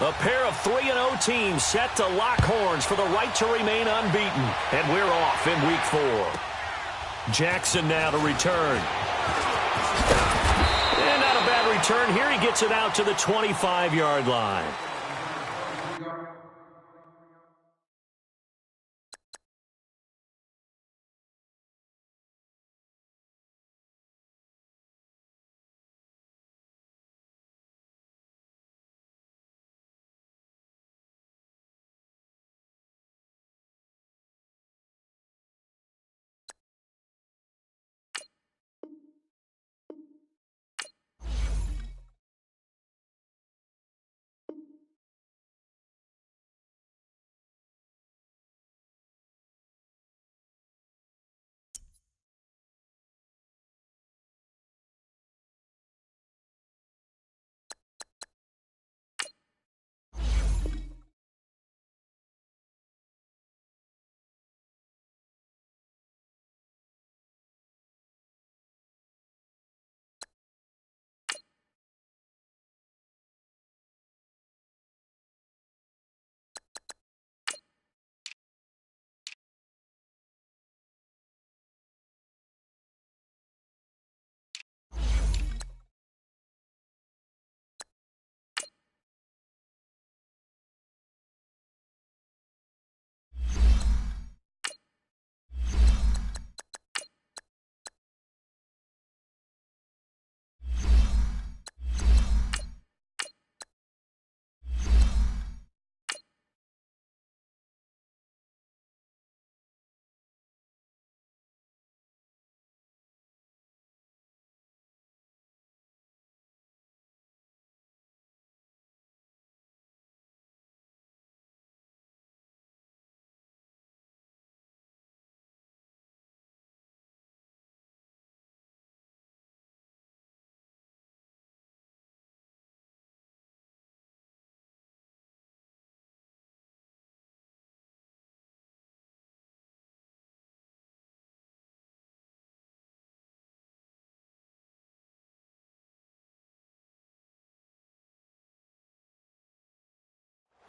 A pair of 3-0 teams set to lock horns for the right to remain unbeaten. And we're off in Week 4. Jackson now to return. And not a bad return here. He gets it out to the 25-yard line.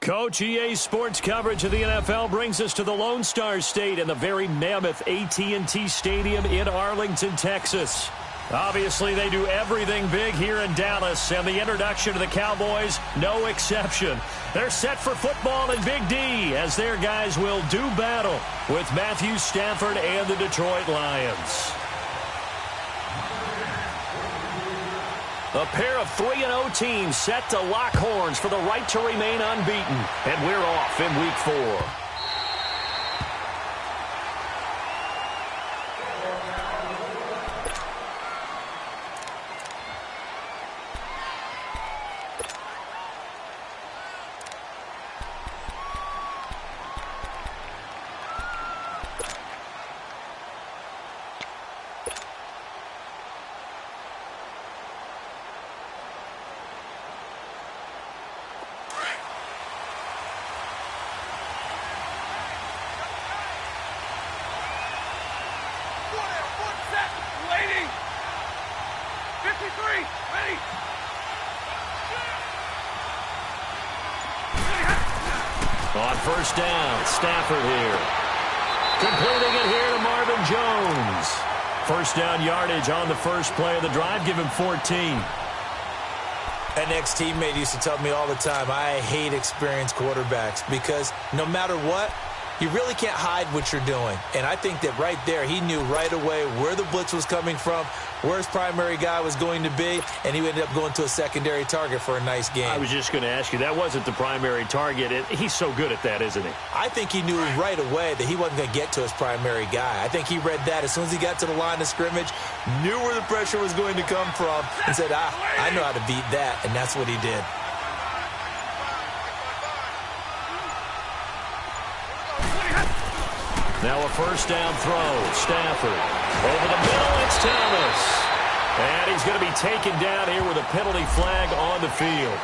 Coach, EA Sports coverage of the NFL brings us to the Lone Star State and the very mammoth AT&T Stadium in Arlington, Texas. Obviously, they do everything big here in Dallas, and the introduction to the Cowboys, no exception. They're set for football in Big D as their guys will do battle with Matthew Stafford and the Detroit Lions. A pair of 3-0 teams set to lock horns for the right to remain unbeaten. And we're off in Week 4. On first down, Stafford here. Completing it here to Marvin Jones. First down yardage on the first play of the drive. Give him 14. An ex-teammate used to tell me all the time, I hate experienced quarterbacks because no matter what, you really can't hide what you're doing. And I think that right there, he knew right away where the blitz was coming from, where his primary guy was going to be, and he ended up going to a secondary target for a nice game. I was just going to ask you, that wasn't the primary target. He's so good at that, isn't he? I think he knew right away that he wasn't going to get to his primary guy. I think he read that as soon as he got to the line of scrimmage, knew where the pressure was going to come from, and said, I know how to beat that, and that's what he did. Now a first down throw. Stafford. Over the middle, it's Thomas. And he's going to be taken down here with a penalty flag on the field.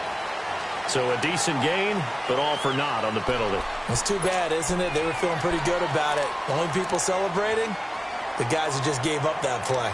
So a decent gain, but all for naught on the penalty. It's too bad, isn't it? They were feeling pretty good about it. The only people celebrating, the guys who just gave up that play.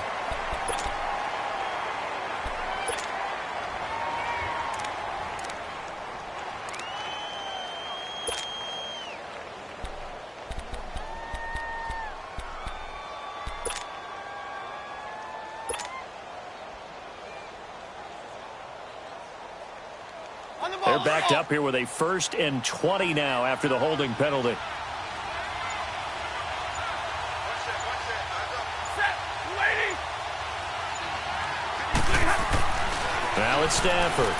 They're backed up here with a 1st and 20 now after the holding penalty. Now it's Stafford.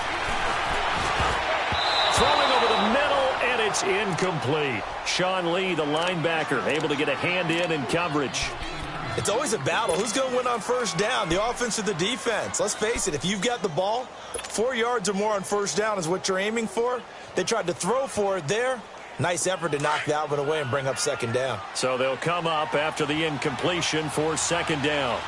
Throwing over the middle, and it's incomplete. Sean Lee, the linebacker, able to get a hand in coverage. It's always a battle. Who's going to win on 1st down, the offense or the defense? Let's face it, if you've got the ball, 4 yards or more on 1st down is what you're aiming for. They tried to throw for it there. Nice effort to knock that one away and bring up 2nd down. So they'll come up after the incompletion for 2nd down.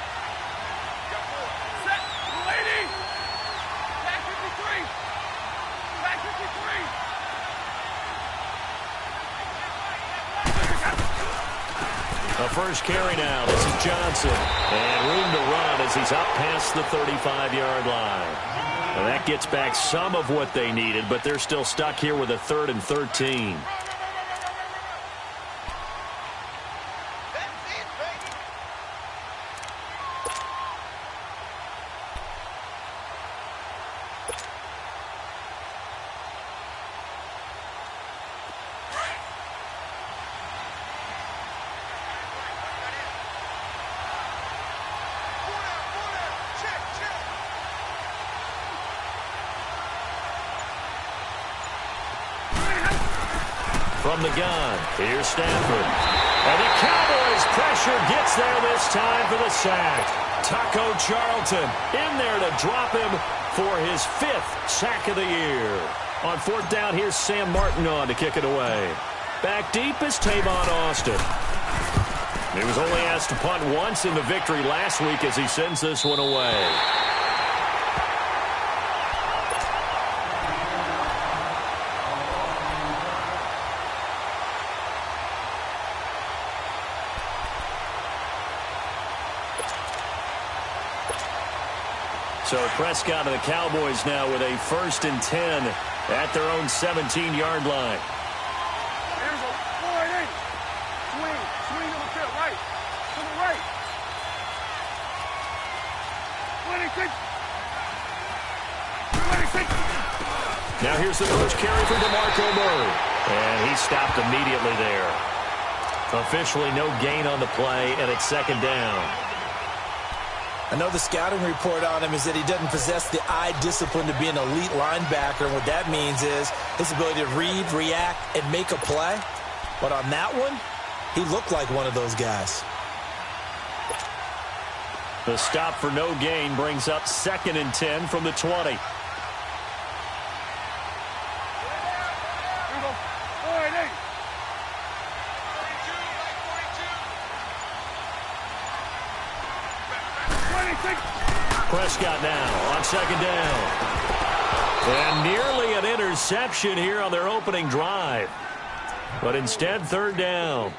The first carry now. This is Johnson. And room to run as he's up past the 35-yard line. And that gets back some of what they needed, but they're still stuck here with a 3rd and 13. From the gun, here's Stafford. And the Cowboys pressure gets there this time for the sack. Taco Charlton in there to drop him for his 5th sack of the year. On 4th down, here's Sam Martin on to kick it away. Back deep is Tavon Austin. He was only asked to punt once in the victory last week as he sends this one away. So Prescott and the Cowboys now with a 1st and 10 at their own 17-yard line. Here's a 4-8. Swing on the field, right. To the right. 26. Now here's the first carry for DeMarco Murray. And he stopped immediately there. Officially no gain on the play, and it's 2nd down. I know the scouting report on him is that he doesn't possess the eye discipline to be an elite linebacker. And what that means is his ability to read, react, and make a play. But on that one, he looked like one of those guys. The stop for no gain brings up 2nd and 10 from the 20. Prescott now on 2nd down. And nearly an interception here on their opening drive. But instead, 3rd down.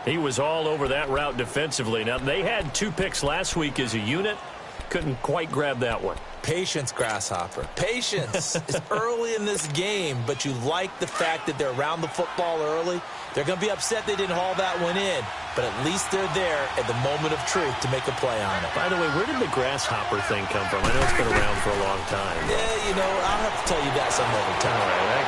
He was all over that route defensively. Now, they had 2 picks last week as a unit. Couldn't quite grab that one. Patience, Grasshopper. Patience is early in this game, but you like the fact that they're around the football early. They're going to be upset they didn't haul that one in, but at least they're there at the moment of truth to make a play on it. By the way, where did the Grasshopper thing come from? I know it's been around for a long time. Yeah, you know, I'll have to tell you that some other time. All right,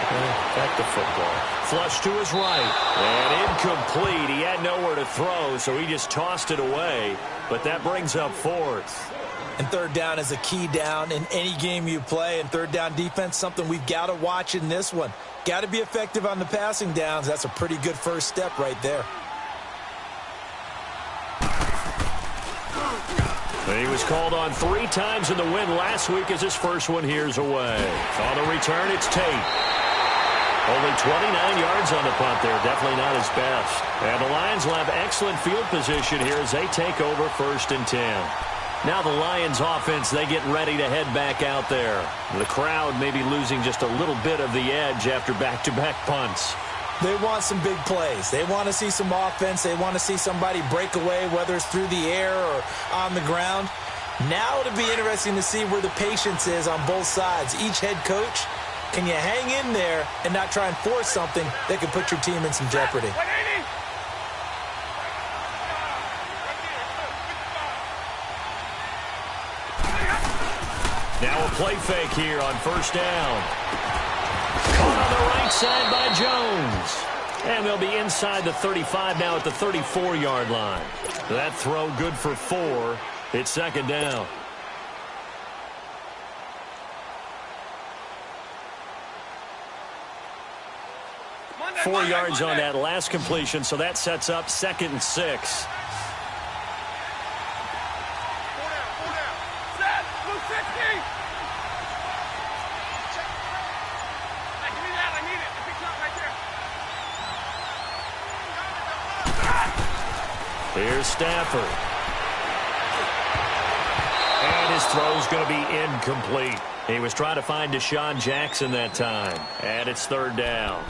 back to football. Flush to his right, and incomplete. He had nowhere to throw, so he just tossed it away, but that brings up 4th. And 3rd down is a key down in any game you play. And 3rd down defense, something we've got to watch in this one. Got to be effective on the passing downs. That's a pretty good first step right there. He was called on 3 times in the win last week as his first one here's away. On the return, it's Tate. Only 29 yards on the punt there. Definitely not his best. And the Lions will have excellent field position here as they take over 1st and 10. Now the Lions offense, they get ready to head back out there. The crowd may be losing just a little bit of the edge after back-to-back punts. They want some big plays. They want to see some offense. They want to see somebody break away, whether it's through the air or on the ground. Now it'll be interesting to see where the patience is on both sides. Each head coach, can you hang in there and not try and force something that could put your team in some jeopardy? Now a play fake here on 1st down. Caught on the right side by Jones. And they'll be inside the 35 now at the 34-yard line. That throw good for 4. It's second down. Monday, 4 Monday, yards Monday. on that last completion, so that sets up 2nd and 6. 4 down, 4 down. Set, blue 60. Hey, give me that, I need it. Big shot right there. Here's Stafford. And his throw's going to be incomplete. He was trying to find Deshaun Jackson that time. And it's 3rd down.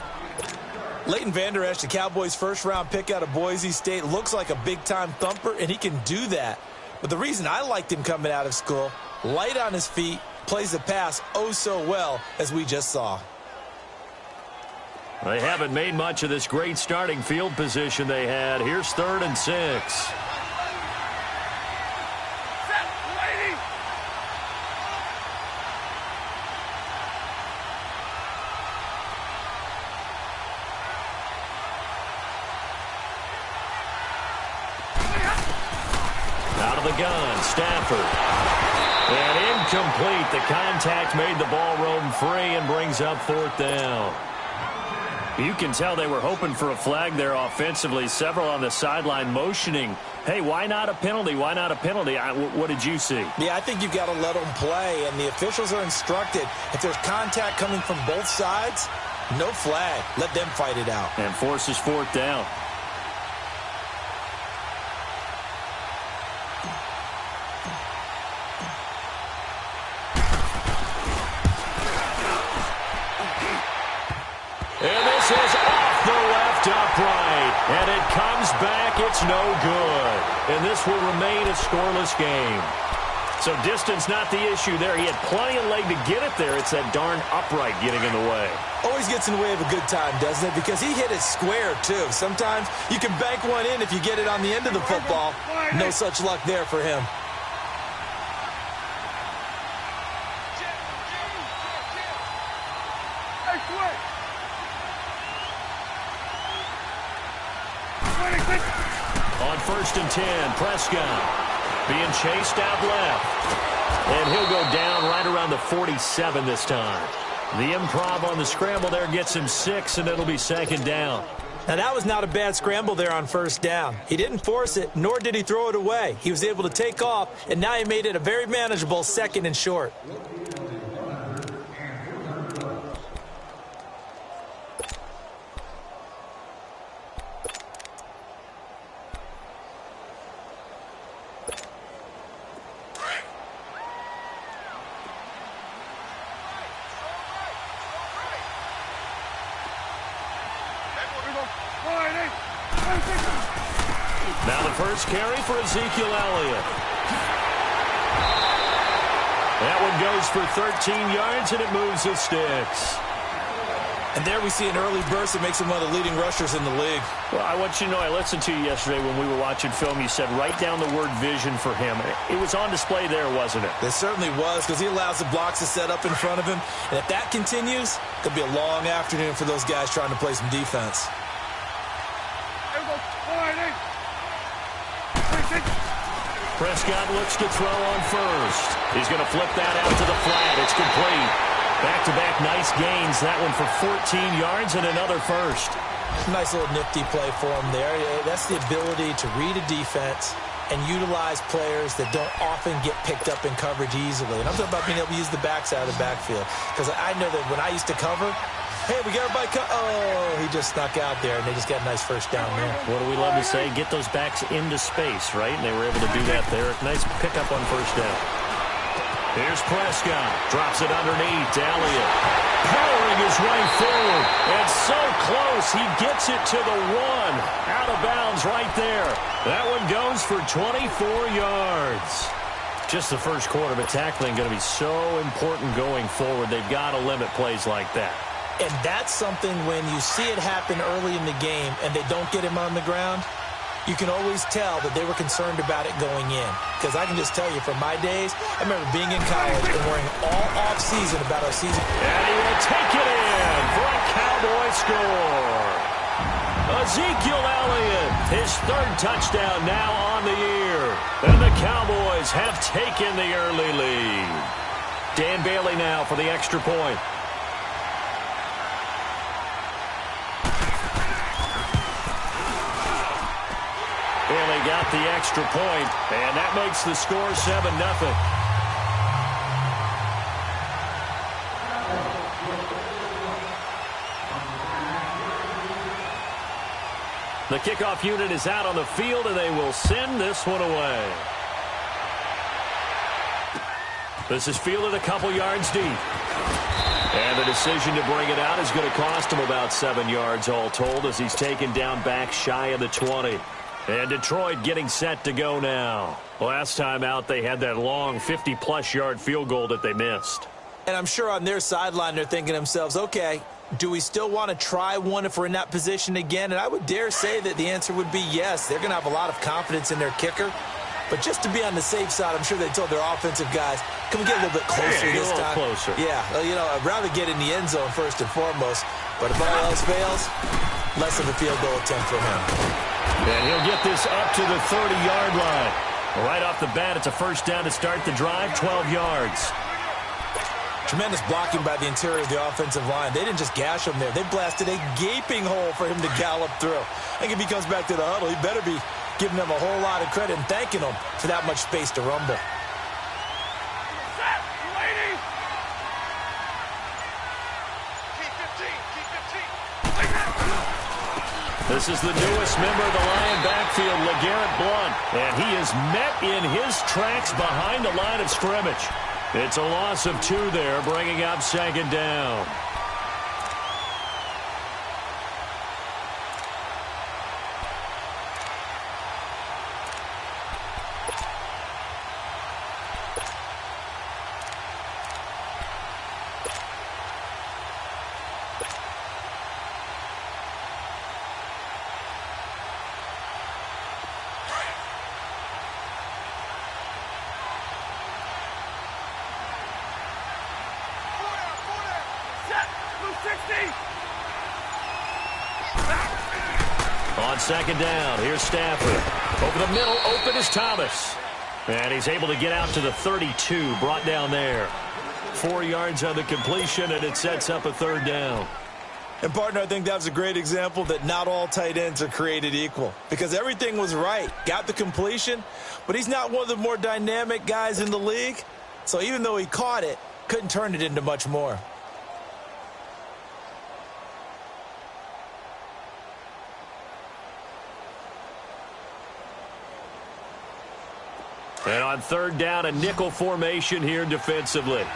Leighton Vander Esch, the Cowboys' first-round pick out of Boise State, looks like a big-time thumper, and he can do that. But the reason I liked him coming out of school, light on his feet, plays the pass oh so well, as we just saw. They haven't made much of this great starting field position they had. Here's 3rd and 6. Set, lady. Out of the gun, Stafford. And incomplete. The contact made the ball roam free and brings up 4th down. You can tell they were hoping for a flag there offensively. Several on the sideline motioning, hey, why not a penalty? Why not a penalty? What did you see? Yeah, I think you've got to let them play, and the officials are instructed. If there's contact coming from both sides, no flag. Let them fight it out. And forces 4th down. And this is off the left upright. And it comes back. It's no good. And this will remain a scoreless game. So distance not the issue there. He had plenty of leg to get it there. It's that darn upright getting in the way. Always gets in the way of a good time, doesn't it? Because he hit it square, too. Sometimes you can bank one in if you get it on the end of the football. No such luck there for him. Hey, quick. On 1st and 10, Prescott being chased out left. And he'll go down right around the 47 this time. The improv on the scramble there gets him 6, and it'll be 2nd down. Now, that was not a bad scramble there on 1st down. He didn't force it, nor did he throw it away. He was able to take off, and now he made it a very manageable 2nd and short. Now the first carry for Ezekiel Elliott. That one goes for 13 yards, and it moves the sticks. And there we see an early burst that makes him one of the leading rushers in the league. Well, I want you to know, I listened to you yesterday when we were watching film. You said write down the word vision for him. It was on display there, wasn't it? It certainly was, because he allows the blocks to set up in front of him. And if that continues, it'll be a long afternoon for those guys trying to play some defense. Prescott looks to throw on 1st. He's going to flip that out to the flat. It's complete. Back-to-back nice gains. That one for 14 yards and another 1st. Nice little nifty play for him there. That's the ability to read a defense and utilize players that don't often get picked up in coverage easily. And I'm talking about being able to use the backside of the backfield. Because I know that when I used to cover, hey, we got everybody oh, he just snuck out there, and they just got a nice 1st down there. What do we love to say? Get those backs into space, right? And they were able to do that there. Nice pickup on 1st down. Here's Prescott. Drops it underneath to Elliott. Powering his way forward. And so close, he gets it to the 1. Out of bounds right there. That one goes for 24 yards. Just the first quarter, but tackling going to be so important going forward. They've got to limit plays like that. And that's something when you see it happen early in the game and they don't get him on the ground, you can always tell that they were concerned about it going in. Because I can just tell you from my days, I remember being in college and worrying all off-season about our season. And he will take it in for a Cowboy score. Ezekiel Elliott, his third touchdown now on the year. And the Cowboys have taken the early lead. Dan Bailey now for the extra point. Bailey got the extra point, and that makes the score 7-0. The kickoff unit is out on the field, and they will send this one away. This is fielded a couple yards deep. And the decision to bring it out is going to cost him about 7 yards all told as he's taken down back shy of the 20. And Detroit getting set to go now. Last time out, they had that long 50-plus yard field goal that they missed. And I'm sure on their sideline they're thinking to themselves, okay, do we still want to try one if we're in that position again? And I would dare say that the answer would be yes. They're going to have a lot of confidence in their kicker. But just to be on the safe side, I'm sure they told their offensive guys, can we get a little bit closer this time? Closer. Yeah, well, you know, I'd rather get in the end zone first and foremost. But if all else fails, less of a field goal attempt for him. And he'll get this up to the 30-yard line. Right off the bat, it's a first down to start the drive, 12 yards. Tremendous blocking by the interior of the offensive line. They didn't just gash him there. They blasted a gaping hole for him to gallop through. I think if he comes back to the huddle, he better be giving them a whole lot of credit and thanking them for that much space to rumble. This is the newest member of the Lion backfield, LeGarrette Blount, and he is met in his tracks behind the line of scrimmage. It's a loss of 2 there, bringing up second down. On second down, here's Stafford. Over the middle, open is Thomas. And he's able to get out to the 32, brought down there. 4 yards on the completion, and it sets up a third down. And, partner, I think that was a great example that not all tight ends are created equal. Because everything was right. Got the completion, but he's not one of the more dynamic guys in the league. So even though he caught it, couldn't turn it into much more. And on third down, a nickel formation here defensively.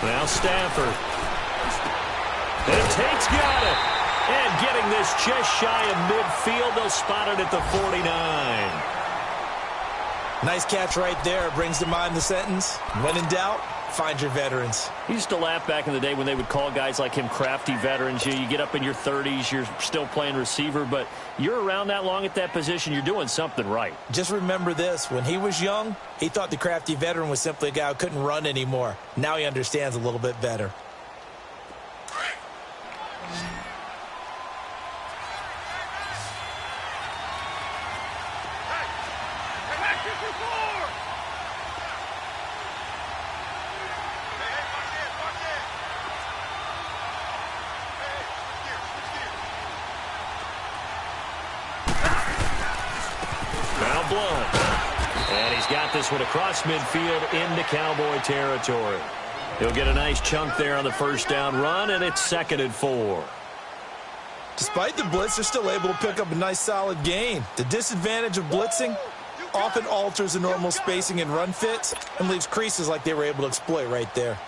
Now Stafford. And Tate's got it. And getting this just shy of midfield, they'll spot it at the 49. Nice catch right there. Brings to mind the sentence, when in doubt, find your veterans. He used to laugh back in the day when they would call guys like him crafty veterans. You get up in your 30s, you're still playing receiver, but you're around that long at that position, you're doing something right. Just remember this. When he was young, he thought the crafty veteran was simply a guy who couldn't run anymore. Now he understands a little bit better. And he's got this one across midfield into Cowboy territory. He'll get a nice chunk there on the first down run, and it's 2nd and 4. Despite the blitz, they're still able to pick up a nice solid gain. The disadvantage of blitzing often alters the normal spacing and run fits and leaves creases like they were able to exploit right there.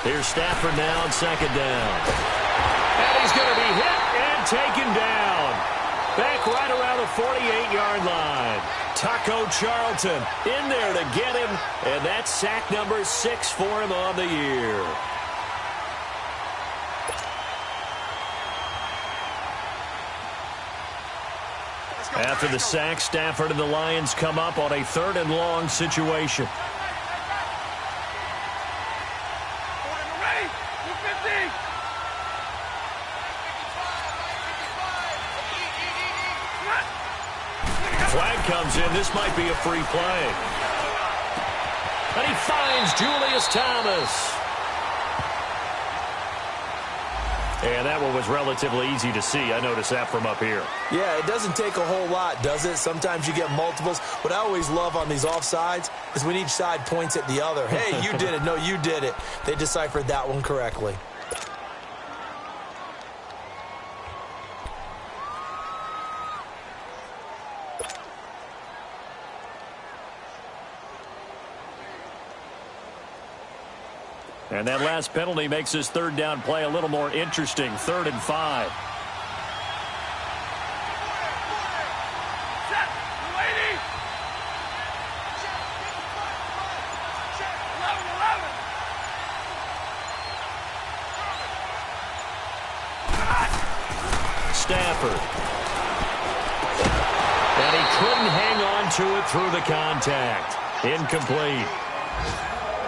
Here's Stafford now on second down. And he's going to be hit and taken down. Back right around the 48-yard line. Taco Charlton in there to get him, and that's sack number 6 for him on the year. After the sack, Stafford and the Lions come up on a 3rd and long situation. Flag comes in. This might be a free play. And he finds Julius Thomas. And that one was relatively easy to see. I noticed that from up here. Yeah, it doesn't take a whole lot, does it? Sometimes you get multiples. What I always love on these offsides is when each side points at the other. Hey, you did it. No, you did it. They deciphered that one correctly. And that last penalty makes his 3rd down play a little more interesting. 3rd and 5. Stafford. And he couldn't hang on to it through the contact. Incomplete.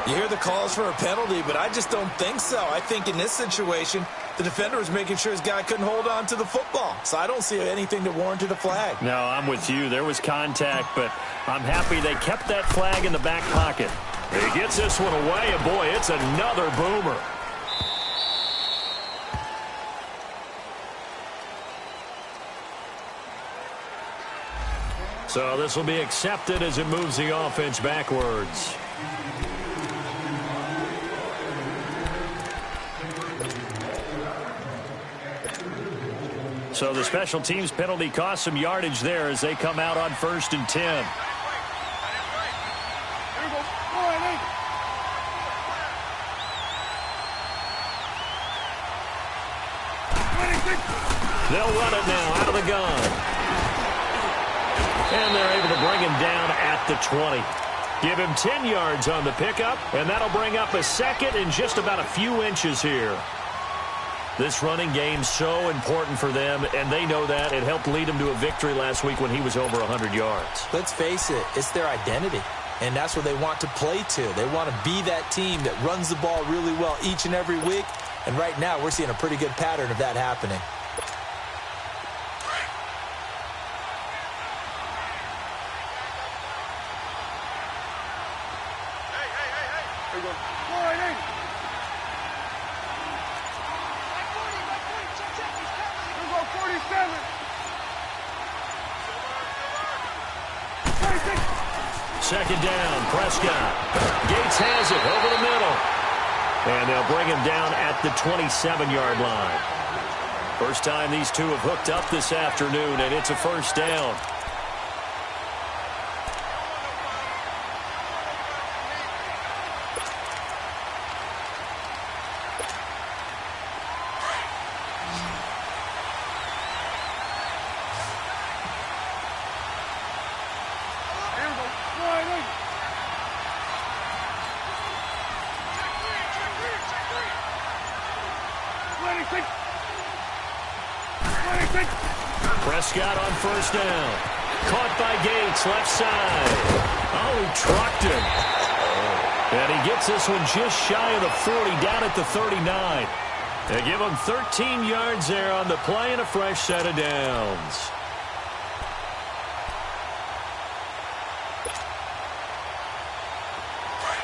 You hear the calls for a penalty, but I just don't think so. I think in this situation, the defender was making sure his guy couldn't hold on to the football. So I don't see anything that warranted a flag. No, I'm with you. There was contact, but I'm happy they kept that flag in the back pocket. He gets this one away, and boy, it's another boomer. So this will be accepted as it moves the offense backwards. So the special teams penalty cost some yardage there as they come out on 1st and 10. They'll run it now out of the gun. And they're able to bring him down at the 20. Give him 10 yards on the pickup, and that'll bring up a 2nd and just about a few inches here. This running game's so important for them, and they know that. It helped lead them to a victory last week when he was over 100 yards. Let's face it, it's their identity, and that's what they want to play to. They want to be that team that runs the ball really well each and every week, and right now we're seeing a pretty good pattern of that happening. Second down, Prescott. Gates has it over the middle. And they'll bring him down at the 27-yard line. First time these two have hooked up this afternoon, and it's a 1st down. Prescott on 1st down. Caught by Gates, left side. Oh, he trucked him. And he gets this one just shy of the 40, down at the 39. They give him 13 yards there on the play and a fresh set of downs.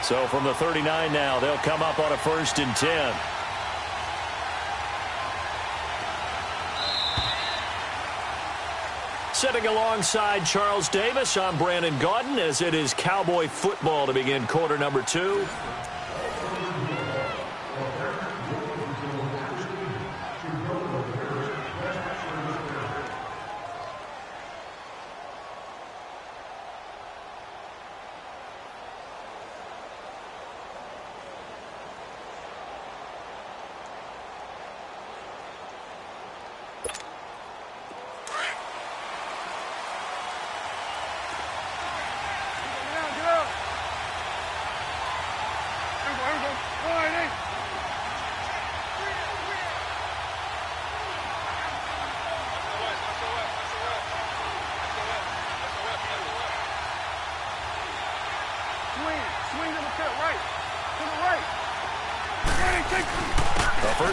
So from the 39 now, they'll come up on a 1st and 10. Sitting alongside Charles Davis, I'm Brandon Gaudin, as it is Cowboy football to begin quarter number 2.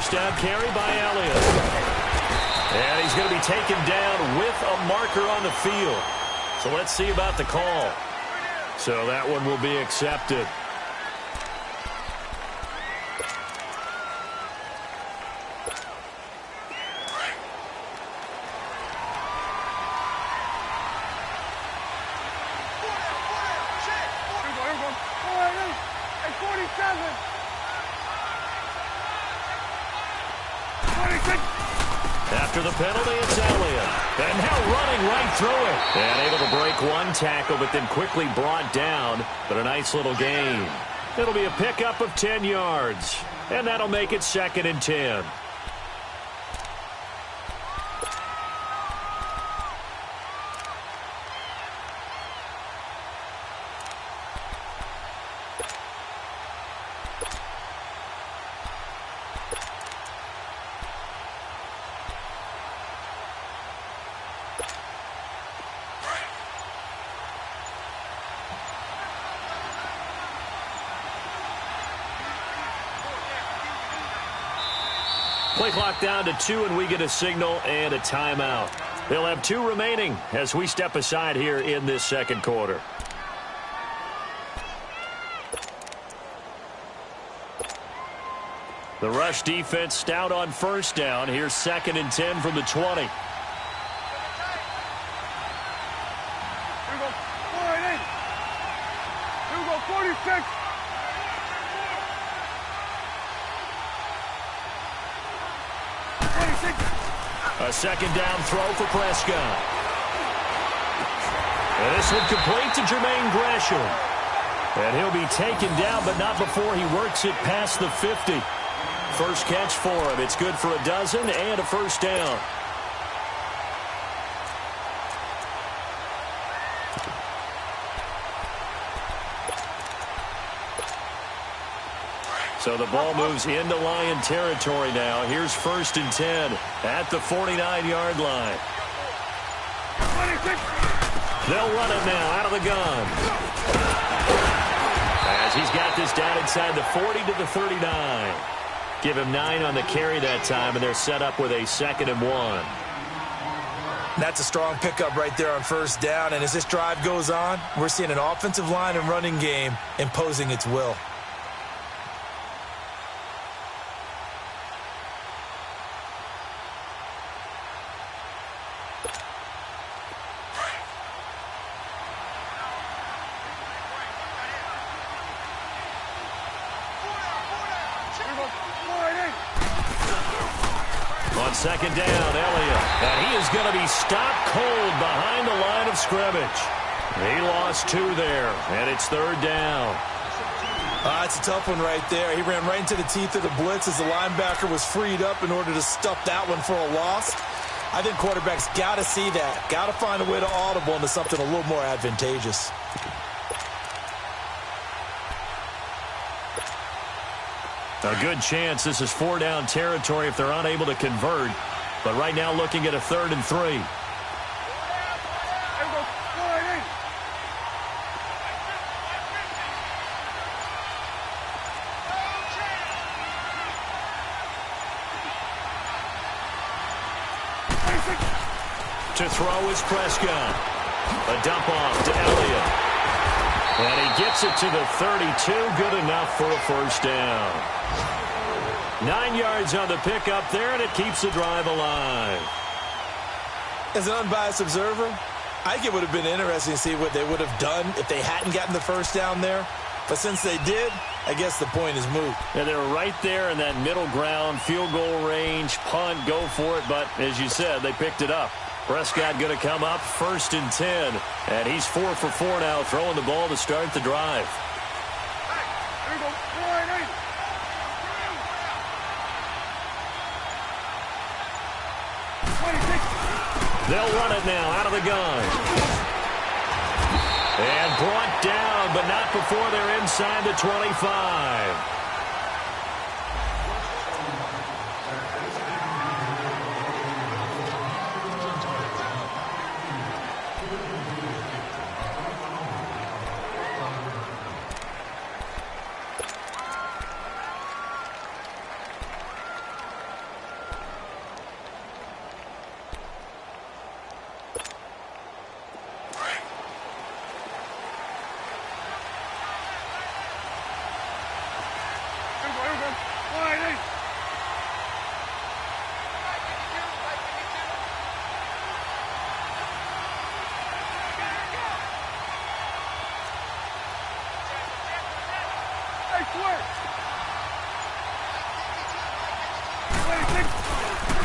first down carry by Elliott. And he's going to be taken down with a marker on the field. So let's see about the call. So that one will be accepted. After the penalty, it's Elliott. And now running right through it. And able to break one tackle, but then quickly brought down. But a nice little gain. It'll be a pickup of 10 yards. And that'll make it 2nd and 10. Play clock down to 2, and we get a signal and a timeout. They'll have 2 remaining as we step aside here in this second quarter. The rush defense stout on first down. Here's 2nd and 10 from the 20. Here we go. 48. Here we go. 46. A second down throw for Prescott. And this one complete to Jermaine Gresham. And he'll be taken down, but not before he works it past the 50. First catch for him. It's good for a dozen and a first down. So the ball moves into Lion territory now. Here's 1st and 10 at the 49-yard line. They'll run it now out of the gun. As he's got this down inside the 40 to the 39. Give him 9 on the carry that time, and they're set up with a 2nd and 1. That's a strong pickup right there on first down. And as this drive goes on, we're seeing an offensive line and running game imposing its will. On second down, Elliott. And he is going to be stopped cold behind the line of scrimmage. He lost 2 there, and it's 3rd down. It's a tough one right there. He ran right into the teeth of the blitz as the linebacker was freed up in order to stuff that one for a loss. I think quarterbacks got to see that. Got to find a way to audible into something a little more advantageous. A good chance this is 4-down territory if they're unable to convert. But right now looking at a 3rd and 3. To throw is Prescott. A dump off to Elliott. And he gets it to the 32. Good enough for a first down. 9 yards on the pickup there, and it keeps the drive alive. As an unbiased observer, I think it would have been interesting to see what they would have done if they hadn't gotten the first down there. But since they did, I guess the point is moot. And they're right there in that middle ground, field goal range, punt, go for it. But as you said, they picked it up. Prescott going to come up 1st and 10. And he's 4 for 4 now, throwing the ball to start the drive. They'll run it now out of the gun. And brought down, but not before they're inside the 25.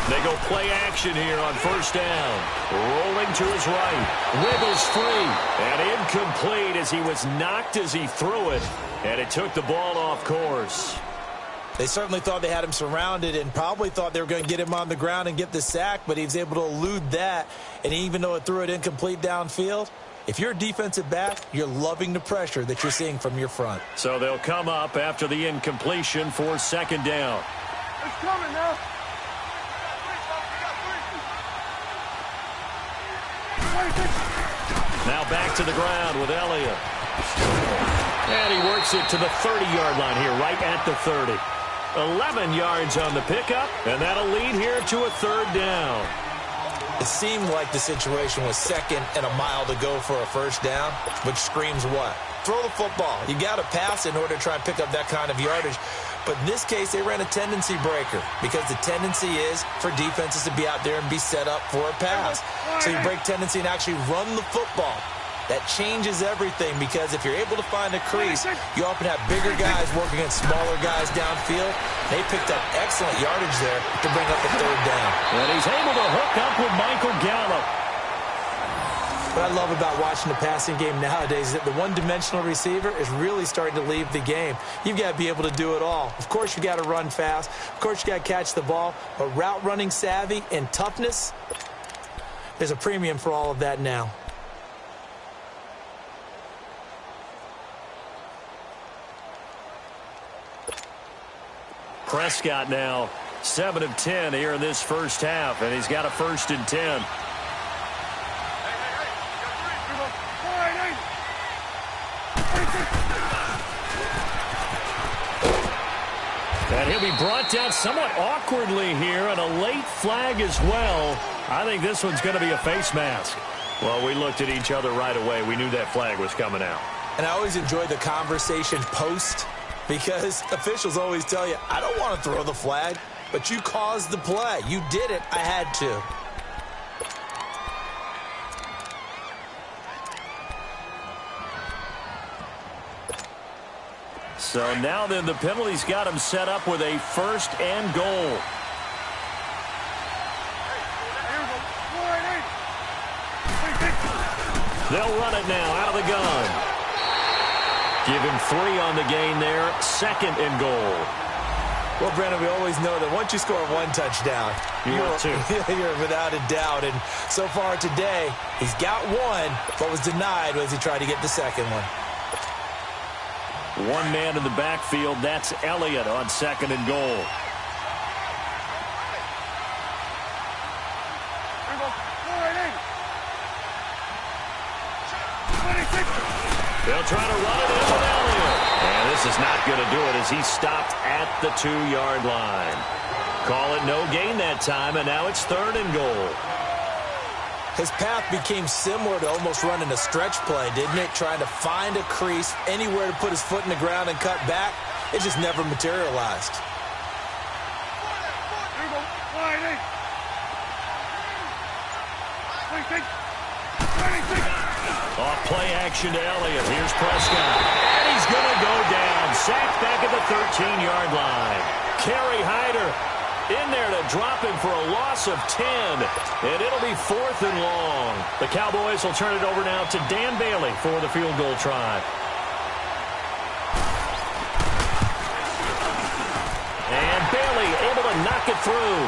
They go play action here on first down. Rolling to his right. Wiggles free. And incomplete as he was knocked as he threw it. And it took the ball off course. They certainly thought they had him surrounded and probably thought they were going to get him on the ground and get the sack, but he was able to elude that. And even though it threw it incomplete downfield, if you're a defensive back, you're loving the pressure that you're seeing from your front. So they'll come up after the incompletion for second down. It's coming now. Now back to the ground with Elliott. And he works it to the 30-yard line here, right at the 30. 11 yards on the pickup, and that'll lead here to a third down. It seemed like the situation was second and a mile to go for a first down, which screams what? Throw the football. You got to pass in order to try and pick up that kind of yardage. But in this case, they ran a tendency breaker because the tendency is for defenses to be out there and be set up for a pass. So you break tendency and actually run the football. That changes everything because if you're able to find a crease, you often have bigger guys working against smaller guys downfield. They picked up excellent yardage there to bring up a third down. And he's able to hook up with Michael Gallup. What I love about watching the passing game nowadays is that the one-dimensional receiver is really starting to leave the game. You've got to be able to do it all. Of course, you got to run fast. Of course, you got to catch the ball. But route running savvy and toughness, there's a premium for all of that now. Prescott now 7 of 10 here in this first half, and he's got a 1st and 10. And he'll be brought down somewhat awkwardly here, and a late flag as well. I think this one's going to be a face mask. Well, we looked at each other right away. We knew that flag was coming out. And I always enjoy the conversation post because officials always tell you, I don't want to throw the flag, but you caused the play. You did it. I had to. So now then the penalty's got him set up with a 1st and goal. They'll run it now out of the gun. Give him 3 on the gain there. 2nd and goal. Well, Brandon, we always know that once you score 1 touchdown, you're without a doubt. And so far today, he's got 1, but was denied as he tried to get the second one. One man in the backfield. That's Elliott on 2nd and goal. They'll try to run it in with Elliott. And this is not going to do it as he stopped at the 2-yard line. Call it no gain that time, and now it's 3rd and goal. His path became similar to almost running a stretch play, didn't it? Trying to find a crease, anywhere to put his foot in the ground and cut back. It just never materialized. Off play action to Elliott. Here's Prescott. And he's going to go down. Sacked back at the 13-yard line. Kerry Hyder in there to drop him for a loss of 10. And it'll be 4th and long. The Cowboys will turn it over now to Dan Bailey for the field goal try. And Bailey able to knock it through.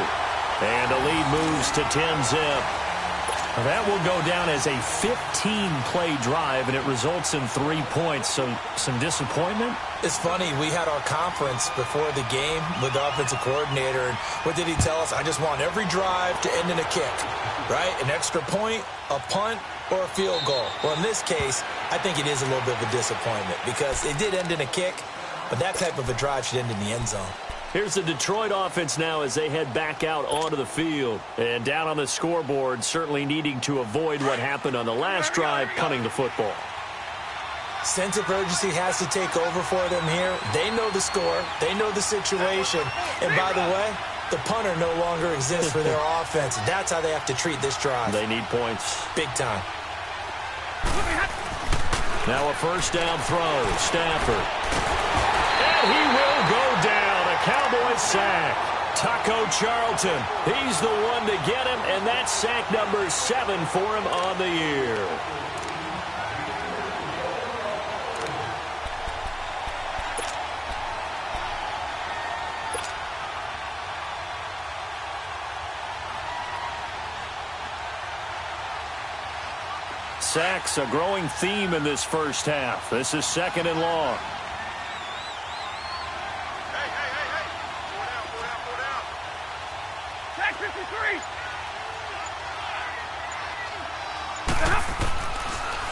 And the lead moves to 10-zip. That will go down as a 15-play drive, and it results in 3 points. So some disappointment? It's funny. We had our conference before the game with the offensive coordinator, and what did he tell us? I just want every drive to end in a kick, right? An extra point, a punt, or a field goal. Well, in this case, I think it is a little bit of a disappointment because it did end in a kick, but that type of a drive should end in the end zone. Here's the Detroit offense now as they head back out onto the field. And down on the scoreboard, certainly needing to avoid what happened on the last drive, punting the football. Sense of urgency has to take over for them here. They know the score. They know the situation. And by the way, the punter no longer exists for their offense. That's how they have to treat this drive. They need points. Big time. Now a 1st down throw. Stafford. And he will go down. A Cowboys sack. Taco Charlton. He's the one to get him, and that's sack number 7 for him on the year. Sacks, a growing theme in this first half. This is 2nd and long.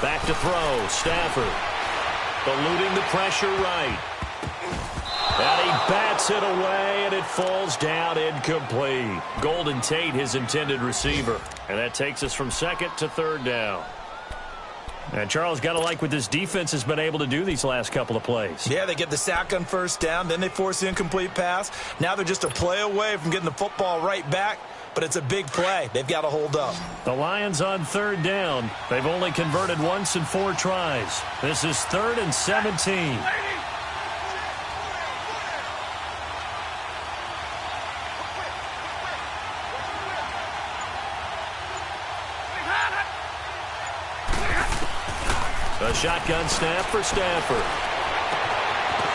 Back to throw. Stafford. Eluding the pressure right. And he bats it away, and it falls down incomplete. Golden Tate, his intended receiver. And that takes us from 2nd to 3rd down. And Charles, got to like what this defense has been able to do these last couple of plays. Yeah, they get the sack on 1st down, then they force the incomplete pass. Now they're just a play away from getting the football right back, but it's a big play. They've got to hold up. The Lions on 3rd down. They've only converted once in 4 tries. This is 3rd and 17. A shotgun snap for Stafford.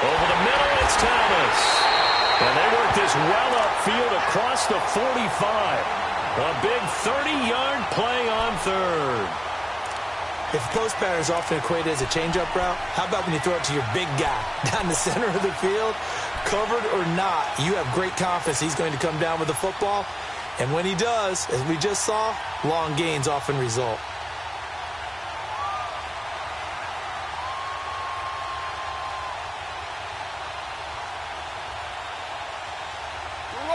Over the middle, it's Thomas. And they work this well upfield across the 45. A big 30-yard play on 3rd. If post pattern is often equated as a change-up route, how about when you throw it to your big guy down the center of the field? Covered or not, you have great confidence he's going to come down with the football. And when he does, as we just saw, long gains often result.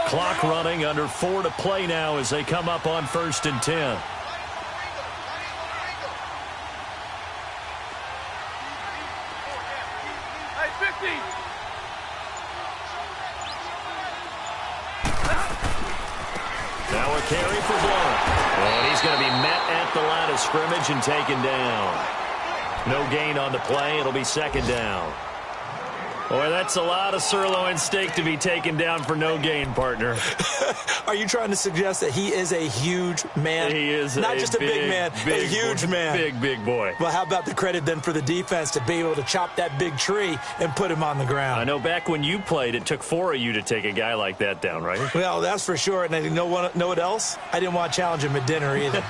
Clock running, under 4 to play now as they come up on 1st and 10. Hey, 50. Now a carry for Blunt. And he's going to be met at the line of scrimmage and taken down. No gain on the play. It'll be 2nd down. Boy, that's a lot of sirloin steak to be taken down for no gain, partner. Are you trying to suggest that he is a huge man? He is not just a big man, a huge man. Big boy. Well, how about the credit then for the defense to be able to chop that big tree and put him on the ground? I know back when you played, it took 4 of you to take a guy like that down, right? Well, that's for sure. And you know what else? I didn't want to challenge him at dinner either.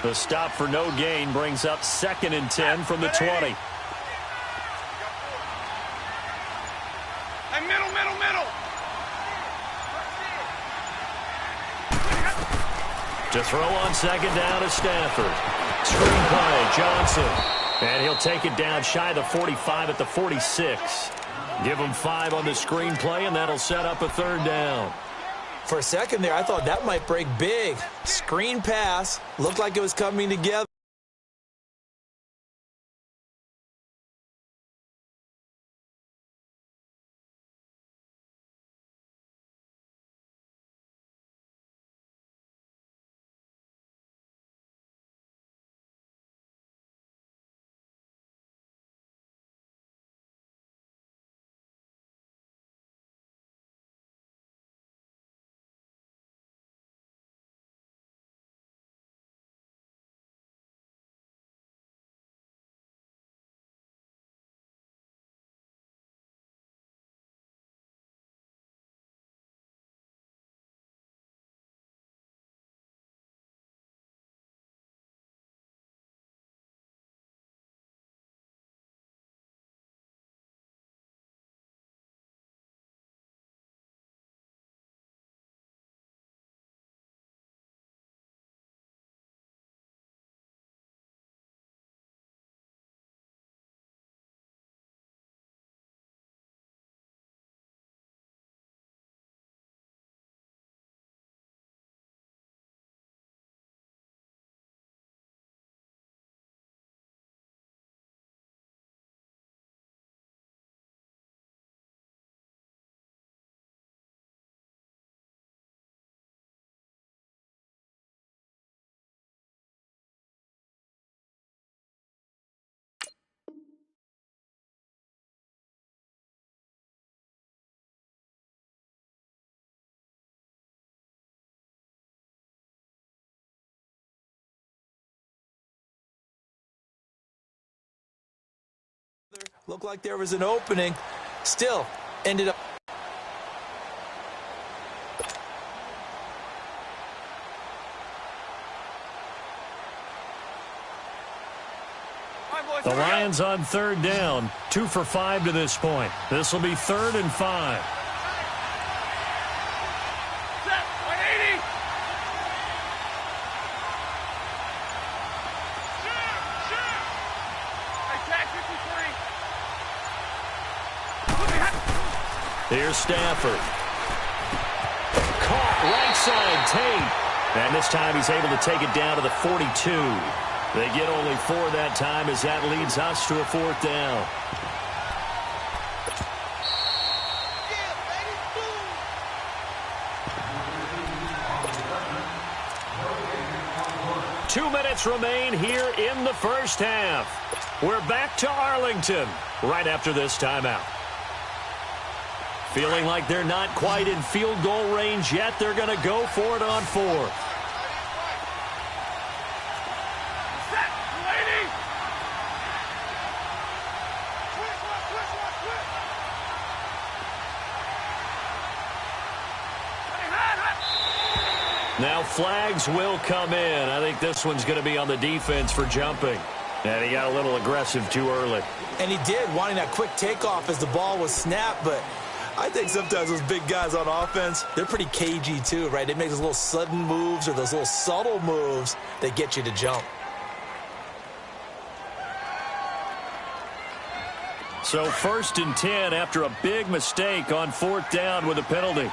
The stop for no gain brings up 2nd and 10 from the 20. Hey, middle. To throw on 2nd down is Stafford. Screen play, Johnson. And he'll take it down shy of the 45 at the 46. Give him 5 on the screen play, and that'll set up a 3rd down. For a second there, I thought that might break big. Screen pass. Looked like it was coming together. Looked like there was an opening. Still ended up. The Lions on third down, 2 for 5 to this point. This will be 3rd and 5. Set, 180. Shoot. Hey, tag 53. Here's Stafford. Caught right side, Tate. And this time he's able to take it down to the 42. They get only 4 that time as that leads us to a 4th down. Two minutes remain here in the first half. We're back to Arlington right after this timeout. Feeling like they're not quite in field goal range yet. They're going to go for it on 4th. Now flags will come in. I think this one's going to be on the defense for jumping. And he got a little aggressive too early. And he did, wanting that quick takeoff as the ball was snapped. But I think sometimes those big guys on offense, they're pretty cagey too, right? They make those little sudden moves or those little subtle moves that get you to jump. So 1st and 10 after a big mistake on 4th down with a penalty.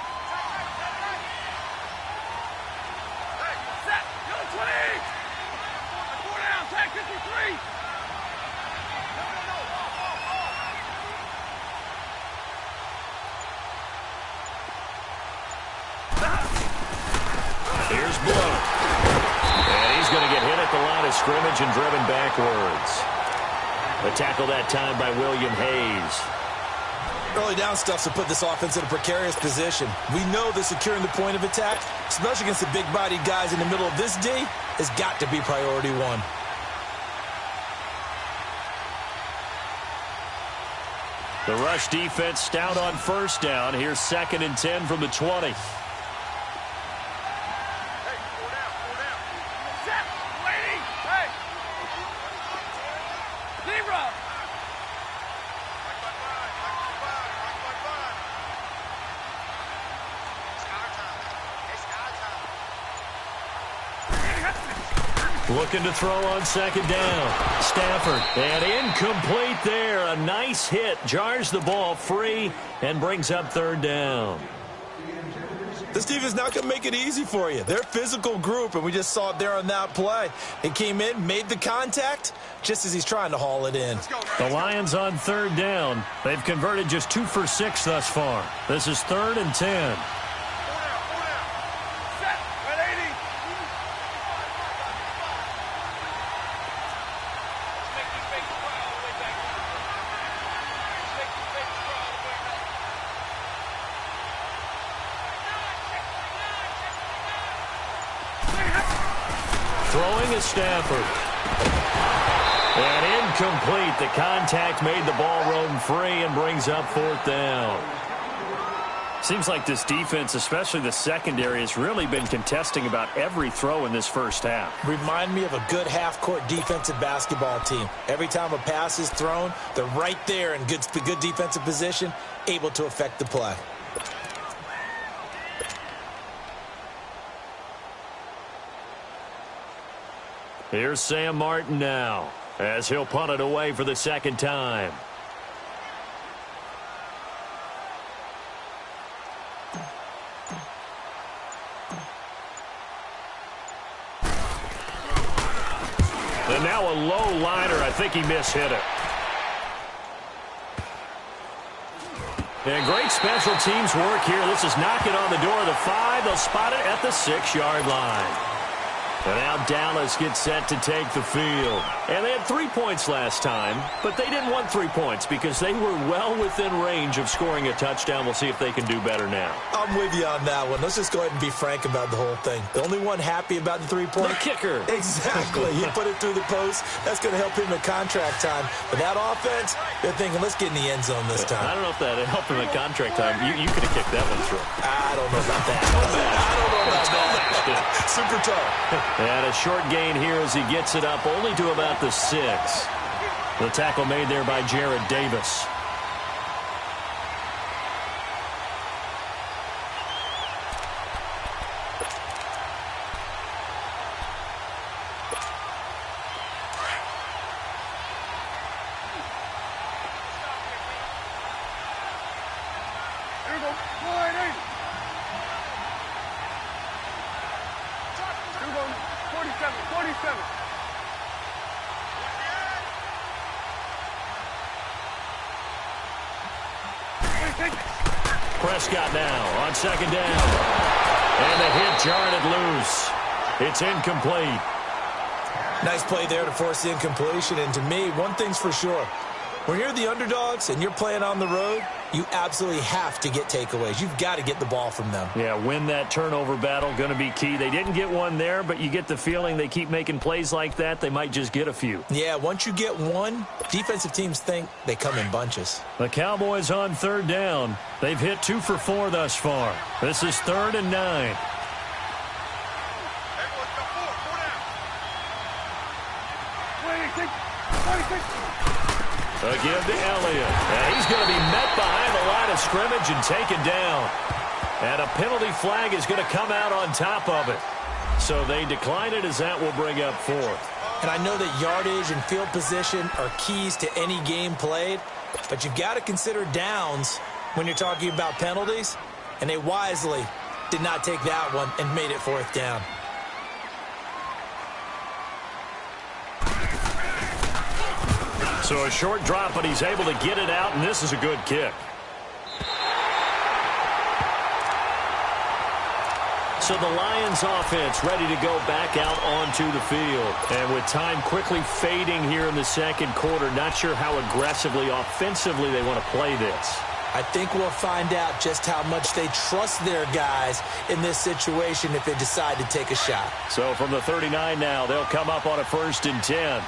Here's Blood. And he's going to get hit at the line of scrimmage and driven backwards. A tackle that time by William Hayes. Early down stuff to put this offense in a precarious position. We know that securing the point of attack, especially against the big-bodied guys in the middle of this D, has got to be priority 1. The rush defense stout on 1st down. Here's 2nd and 10 from the 20. Looking to throw on 2nd down. Stafford, and incomplete there. A nice hit. Jars the ball free and brings up 3rd down. This defense is not going to make it easy for you. They're a physical group, and we just saw it there on that play. It came in, made the contact, just as he's trying to haul it in. The Lions on 3rd down. They've converted just 2 for 6 thus far. This is 3rd and 10. Throwing is Stafford. And incomplete. The contact made the ball roam free and brings up 4th down. Seems like this defense, especially the secondary, has really been contesting about every throw in this first half. Remind me of a good half-court defensive basketball team. Every time a pass is thrown, they're right there in good defensive position, able to affect the play. Here's Sam Martin now, as he'll punt it away for the 2nd time. And now a low liner. I think he mishit it. And great special teams work here. This is knocking on the door of the 5. They'll spot it at the 6-yard line. And now Dallas gets set to take the field. And they had 3 points last time, but they didn't want 3 points because they were well within range of scoring a touchdown. We'll see if they can do better now. I'm with you on that one. Let's just go ahead and be frank about the whole thing. The only one happy about the 3-point? The kicker. Exactly. He put it through the post. That's going to help him at contract time. But that offense, they're thinking, let's get in the end zone this time. I don't know if that helped him at contract time. You could have kicked that one through. I don't know about that. I don't know about that. Super tough. And a short gain here as he gets it up only to about the 6. The tackle made there by Jared Davis. Here we go. 180. Here we go. 47. 47. Prescott now on second down. And the hit jarred it loose. It's incomplete. Nice play there to force the incompletion. And to me, one thing's for sure. When you're the underdogs and you're playing on the road, you absolutely have to get takeaways. You've got to get the ball from them. Yeah, win that turnover battle, going to be key. They didn't get one there, but you get the feeling they keep making plays like that, they might just get a few. Yeah, once you get one, defensive teams think they come in bunches. The Cowboys on third down. They've hit 2 for 4 thus far. This is 3rd and 9. A give to Elliott. And he's going to be met behind the line of scrimmage and taken down. And a penalty flag is going to come out on top of it. So they decline it as that will bring up 4th. And I know that yardage and field position are keys to any game played, but you've got to consider downs when you're talking about penalties. And they wisely did not take that one and made it 4th down. So a short drop, but he's able to get it out, and this is a good kick. So the Lions offense ready to go back out onto the field. And with time quickly fading here in the second quarter, not sure how aggressively, offensively they want to play this. I think we'll find out just how much they trust their guys in this situation if they decide to take a shot. So from the 39 now, they'll come up on a 1st and 10.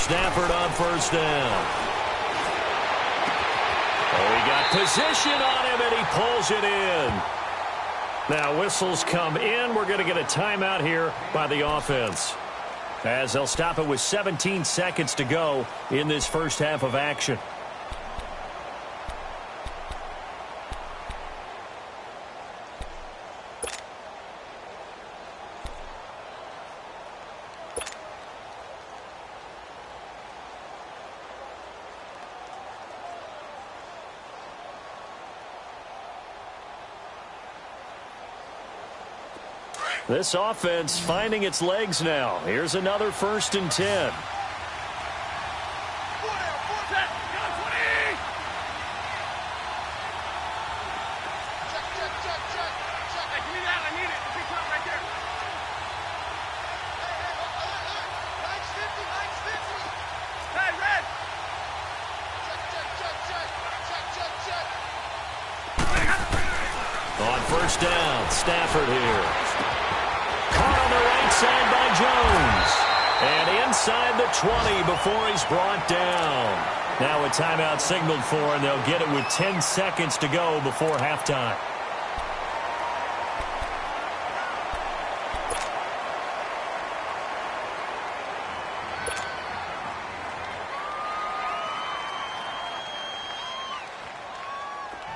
Stafford on 1st down. Oh, he got position on him, and he pulls it in. Now, whistles come in. We're going to get a timeout here by the offense, as they'll stop it with 17 seconds to go in this first half of action. This offense finding its legs now. Here's another 1st and 10. On 1st down, Stafford here. Caught on the right side by Jones. And inside the 20 before he's brought down. Now a timeout signaled for, and they'll get it with 10 seconds to go before halftime.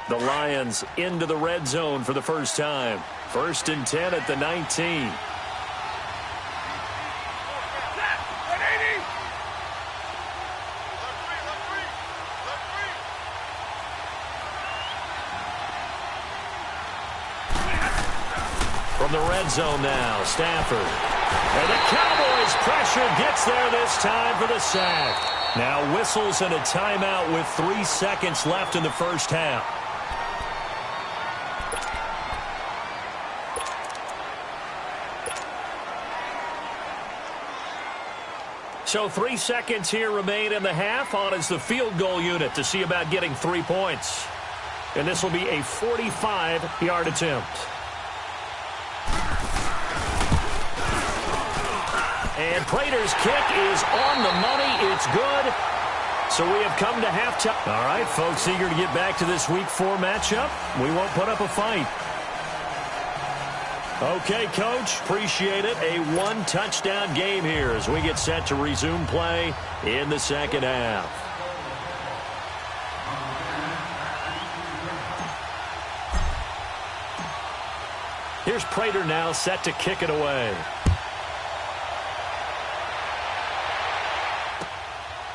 The Lions into the red zone for the first time. 1st and 10 at the 19. From From the red zone now, Stafford. And the Cowboys pressure gets there this time for the sack. Now whistles and a timeout with 3 seconds left in the first half. So 3 seconds here remain in the half. On is the field goal unit to see about getting 3 points. And this will be a 45-yard attempt. And Prater's kick is on the money. It's good. So we have come to halftime. All right, folks, eager to get back to this Week 4 matchup. We won't put up a fight. Okay, Coach, appreciate it. A 1-touchdown game here as we get set to resume play in the second half. Here's Prater now set to kick it away.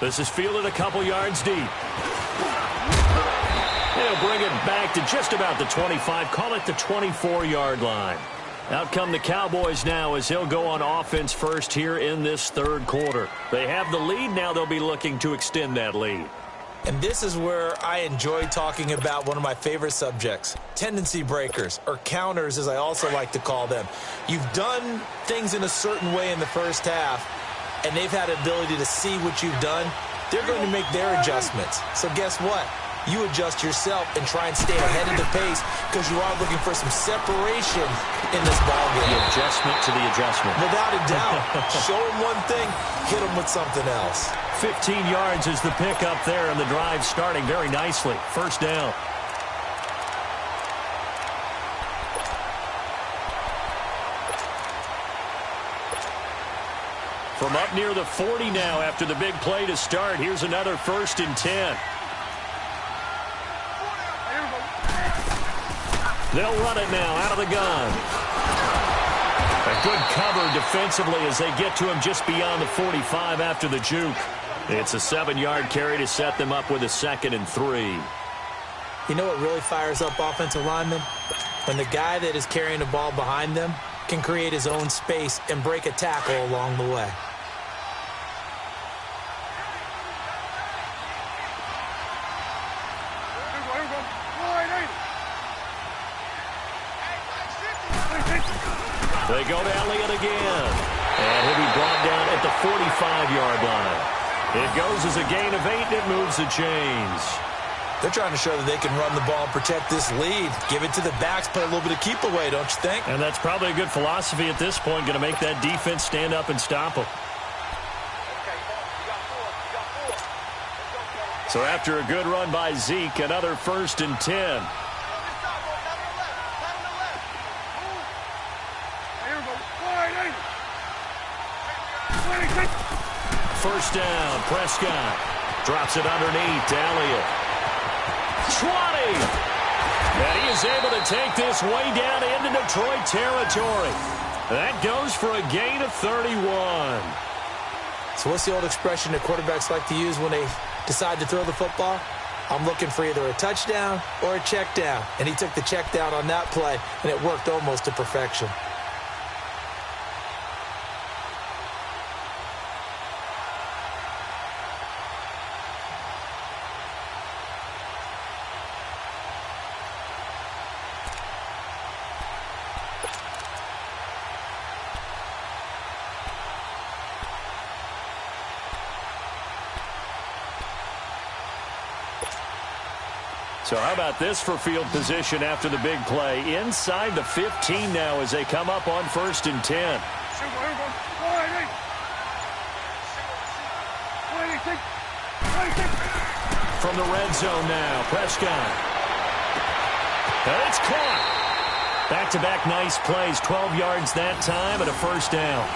This is fielded a couple yards deep. They'll bring it back to just about the 25, call it the 24-yard line. Out come the Cowboys now as they'll go on offense first here in this third quarter. They have the lead. Now they'll be looking to extend that lead. And this is where I enjoy talking about one of my favorite subjects, tendency breakers, or counters as I also like to call them. You've done things in a certain way in the first half, and they've had the ability to see what you've done. They're going to make their adjustments. So guess what? You adjust yourself and try and stay ahead of the pace because you are looking for some separation in this ballgame. The adjustment to the adjustment. Without a doubt. Show them one thing, hit them with something else. 15 yards is the pick up there, and the drive starting very nicely. First down. From up near the 40 now after the big play to start, here's another 1st and 10. They'll run it now out of the gun. A good cover defensively as they get to him just beyond the 45 after the juke. It's a 7-yard carry to set them up with a 2nd and 3. You know what really fires up offensive linemen? When the guy that is carrying the ball behind them can create his own space and break a tackle along the way. They go to Elliott again. And he'll be brought down at the 45-yard line. It goes as a gain of 8, and it moves the chains. They're trying to show that they can run the ball and protect this lead. Give it to the backs, play a little bit of keep away, don't you think? And that's probably a good philosophy at this point, going to make that defense stand up and stop them. So after a good run by Zeke, another 1st and 10. First down, Prescott drops it underneath to Elliott. 20! And he is able to take this way down into Detroit territory. That goes for a gain of 31. So what's the old expression that quarterbacks like to use when they decide to throw the football? I'm looking for either a touchdown or a check down. And he took the check down on that play, and it worked almost to perfection. So how about this for field position after the big play? Inside the 15 now as they come up on 1st and 10. From the red zone now, Prescott. And it's caught. Back-to-back nice plays, 12 yards that time and a 1st down.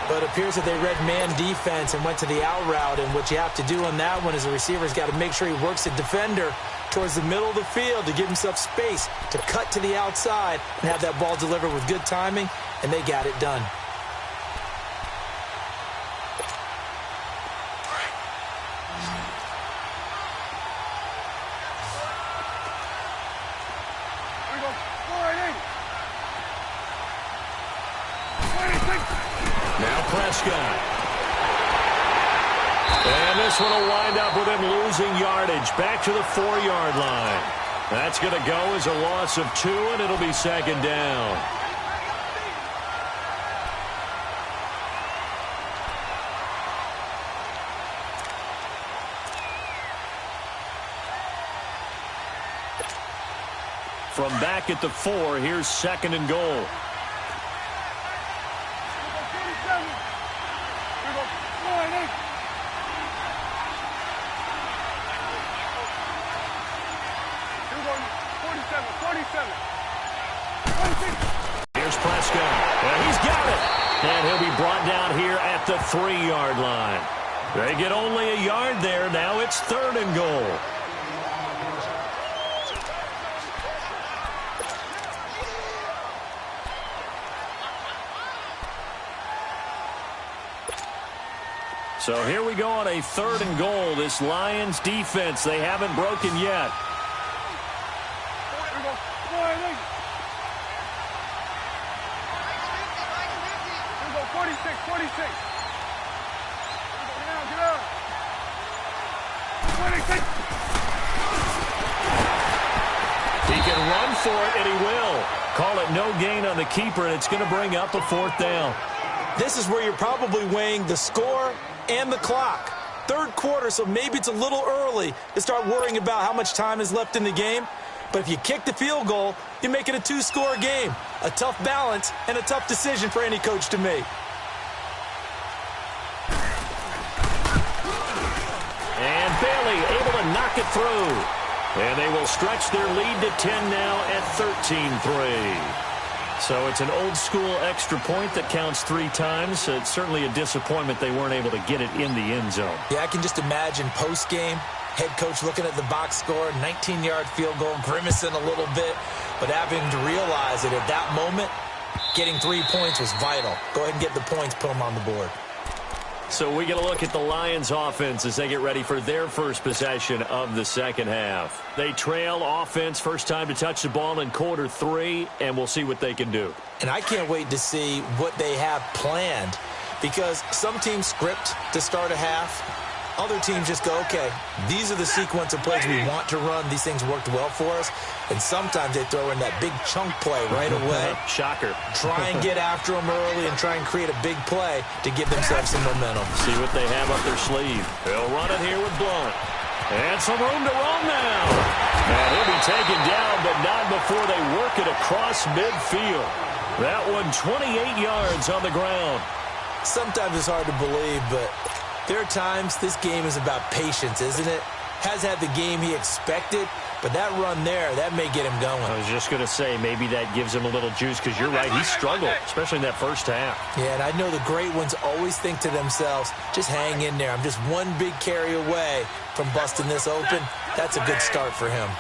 But it appears that they read man defense and went to the out route. And what you have to do on that one is the receiver's got to make sure he works the defender towards the middle of the field to give himself space to cut to the outside and have that ball delivered with good timing, and they got it done. Now Prescott. And this one will wind up with him losing yardage back to the 4-yard line. That's going to go as a loss of 2, and it'll be second down. From back at the 4, here's second and goal. Here's Prescott. Well, he's got it. And he'll be brought down here at the 3-yard line. They get only a yard there. Now it's third and goal. So here we go on a third and goal. This Lions defense, they haven't broken yet. He can run for it, and he will. Call it no gain on the keeper, and it's going to bring up a 4th down. This is where you're probably weighing the score and the clock. Third quarter, so maybe it's a little early to start worrying about how much time is left in the game. But if you kick the field goal, you make it a 2-score game. A tough balance and a tough decision for any coach to make. And Bailey able to knock it through. And they will stretch their lead to 10 now at 13-3. So it's an old-school extra point that counts 3 times. So it's certainly a disappointment they weren't able to get it in the end zone. Yeah, I can just imagine post-game, head coach looking at the box score, 19-yard field goal, grimacing a little bit, but having to realize that at that moment, getting 3 points was vital. Go ahead and get the points, put them on the board. So we get a look at the Lions offense as they get ready for their first possession of the second half. They trail offense, first time to touch the ball in quarter 3, and we'll see what they can do. And I can't wait to see what they have planned, because some teams script to start a half. Other teams just go, okay, these are the sequence of plays we want to run. These things worked well for us. And sometimes they throw in that big chunk play right away. Shocker. Try and get after them early and try and create a big play to give themselves some momentum. See what they have up their sleeve. They'll run it here with Blunt. And some room to run now. And he'll be taken down, but not before they work it across midfield. That one 28 yards on the ground. Sometimes it's hard to believe, but there are times this game is about patience, isn't it? Has had the game he expected, but that run there, that may get him going. I was just going to say, maybe that gives him a little juice, because you're right, he struggled, especially in that first half. Yeah, and I know the great ones always think to themselves, just hang in there. I'm just one big carry away from busting this open. That's a good start for him.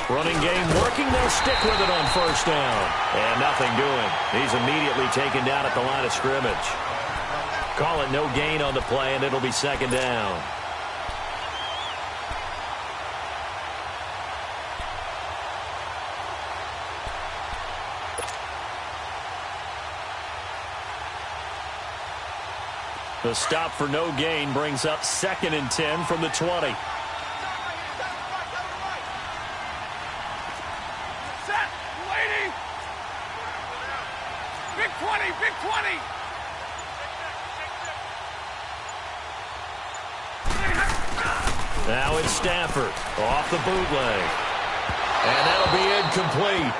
Running game working. They'll stick with it on first down. And nothing doing. He's immediately taken down at the line of scrimmage. Call it no gain on the play, and it'll be second down. The stop for no gain brings up 2nd and 10 from the 20. Big 20. Now it's Stafford off the bootleg. And that'll be incomplete.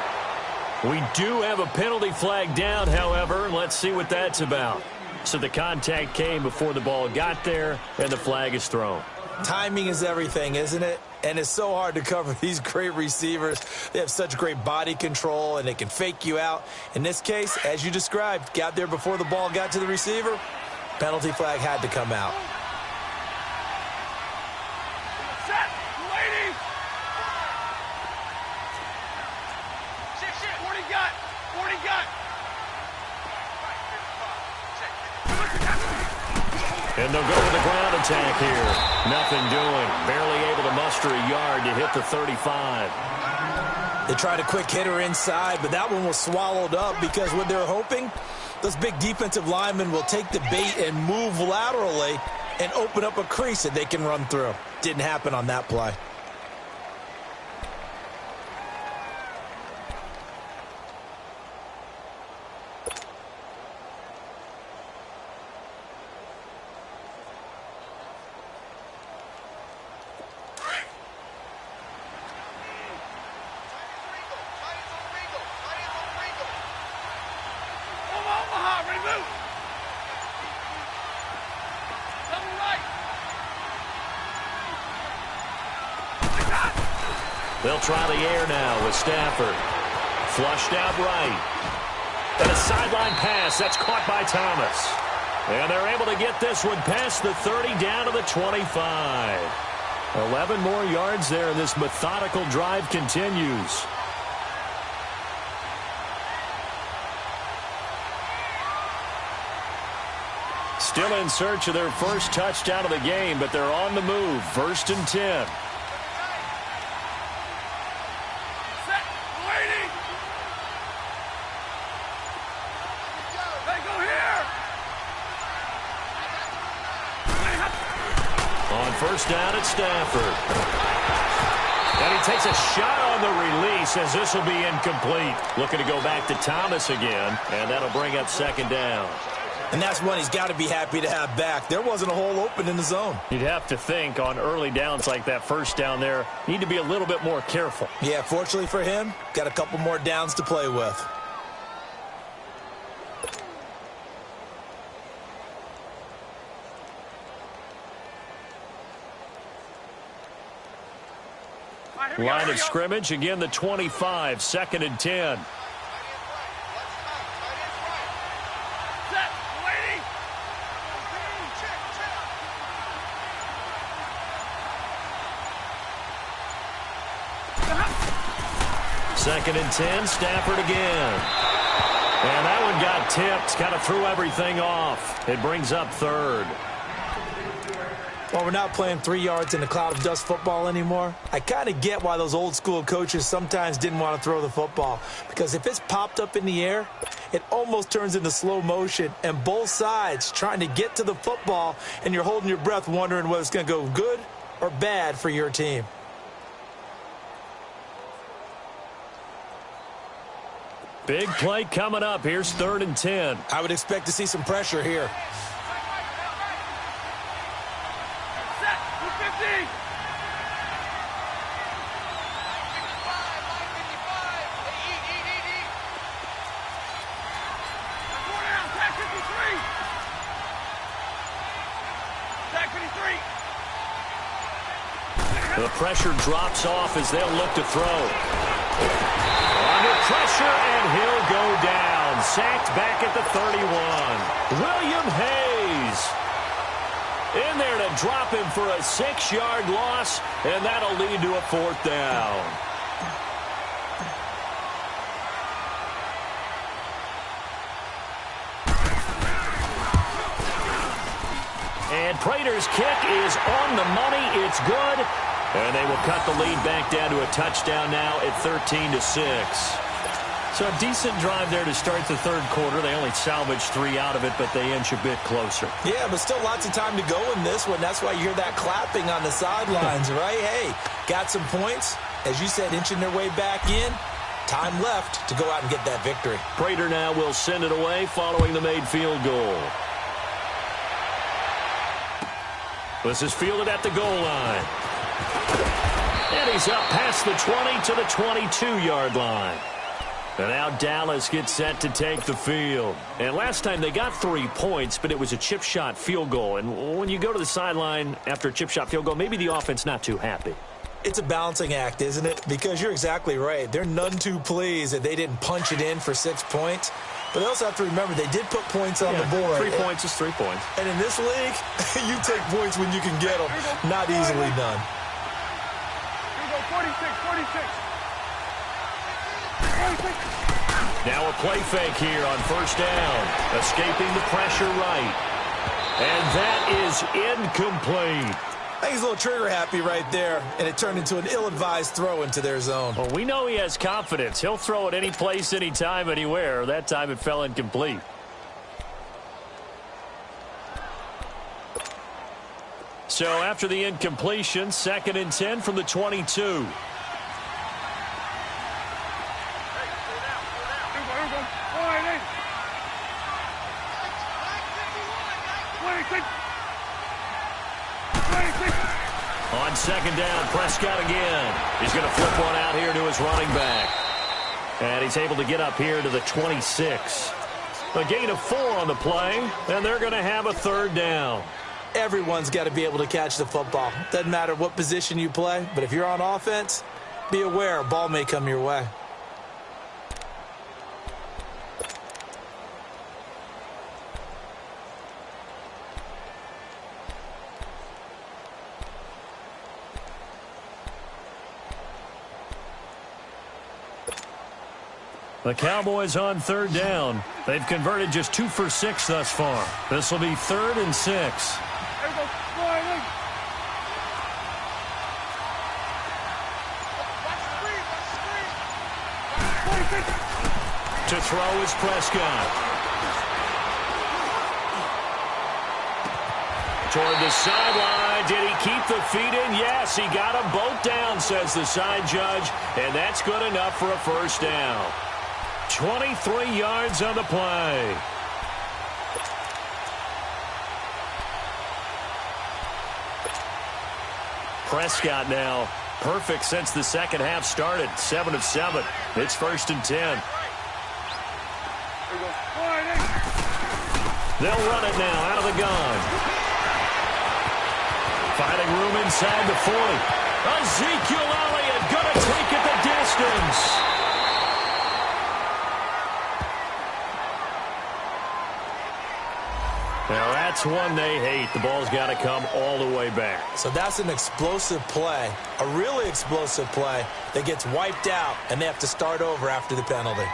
We do have a penalty flag down, however. Let's see what that's about. So the contact came before the ball got there, and the flag is thrown. Timing is everything, isn't it? And it's so hard to cover these great receivers. They have such great body control, and they can fake you out. In this case, as you described, got there before the ball got to the receiver. Penalty flag had to come out. Set, ladies. 40 gut. And they'll go with the ground attack here. Nothing doing. Barely able to muster a yard to hit the 35. They tried a quick hitter inside, but that one was swallowed up because what they're hoping, those big defensive linemen will take the bait and move laterally and open up a crease that they can run through. Didn't happen on that play. They'll try the air now with Stafford. Flushed out right. And a sideline pass. That's caught by Thomas. And they're able to get this one past the 30 down to the 25. 11 more yards there, and this methodical drive continues. Still in search of their first touchdown of the game, but they're on the move. 1st and 10. First down at Stafford. And he takes a shot on the release as this will be incomplete. Looking to go back to Thomas again, and that'll bring up 2nd down. And that's one he's got to be happy to have back. There wasn't a hole open in the zone. You'd have to think on early downs like that, first down there, need to be a little bit more careful. Yeah, fortunately for him, got a couple more downs to play with. Line of scrimmage, again the 25, 2nd and 10. Second and 10, Stafford again. And that one got tipped, kind of threw everything off. It brings up 3rd. Well, we're not playing 3 yards in a cloud of dust football anymore. I kind of get why those old school coaches sometimes didn't want to throw the football. Because if it's popped up in the air, it almost turns into slow motion. And both sides trying to get to the football, and you're holding your breath wondering whether it's going to go good or bad for your team. Big play coming up. Here's 3rd and 10. I would expect to see some pressure here. The pressure drops off as they'll look to throw. Under pressure, and he'll go down. Sacked back at the 31. William Hayes in there to drop him for a 6-yard loss, and that'll lead to a 4th down. And Prater's kick is on the money. It's good. And they will cut the lead back down to a touchdown now at 13-6. So a decent drive there to start the 3rd quarter. They only salvaged 3 out of it, but they inch a bit closer. Yeah, but still lots of time to go in this one. That's why you hear that clapping on the sidelines, right? Hey, got some points. As you said, inching their way back in. Time left to go out and get that victory. Prater now will send it away following the made field goal. This is fielded at the goal line. And he's up past the 20 to the 22-yard line. And now Dallas gets set to take the field. And last time they got 3 points, but it was a chip shot field goal. And when you go to the sideline after a chip shot field goal, maybe the offense not too happy. It's a balancing act, isn't it? Because you're exactly right. They're none too pleased that they didn't punch it in for 6 points. But they also have to remember they did put points on the board. 3 points is 3 points. And in this league, you take points when you can get them. Not easily done. Here we go, 46, 46. Now a play fake here on 1st down. Escaping the pressure right. And that is incomplete. I think he's a little trigger happy right there, and it turned into an ill-advised throw into their zone. Well, we know he has confidence. He'll throw it any place, anytime, anywhere. That time it fell incomplete. So after the incompletion, 2nd and 10 from the 22. On 2nd down, Prescott again. He's going to flip one out here to his running back. And he's able to get up here to the 26. A gain of 4 on the play, and they're going to have a 3rd down. Everyone's got to be able to catch the football. Doesn't matter what position you play, but if you're on offense, be aware a ball may come your way. The Cowboys on 3rd down. They've converted just 2 for 6 thus far. This will be 3rd and 6. To throw is Prescott. Toward the sideline. Did he keep the feet in? Yes, he got them both down, says the side judge. And that's good enough for a 1st down. 23 yards on the play. Prescott now perfect since the 2nd half started. 7 of 7. It's 1st and 10. They'll run it now out of the gun. Finding room inside the 40. Ezekiel Elliott going to take it the distance. Now that's one they hate. The ball's got to come all the way back. So that's an explosive play, a really explosive play that gets wiped out, and they have to start over after the penalty.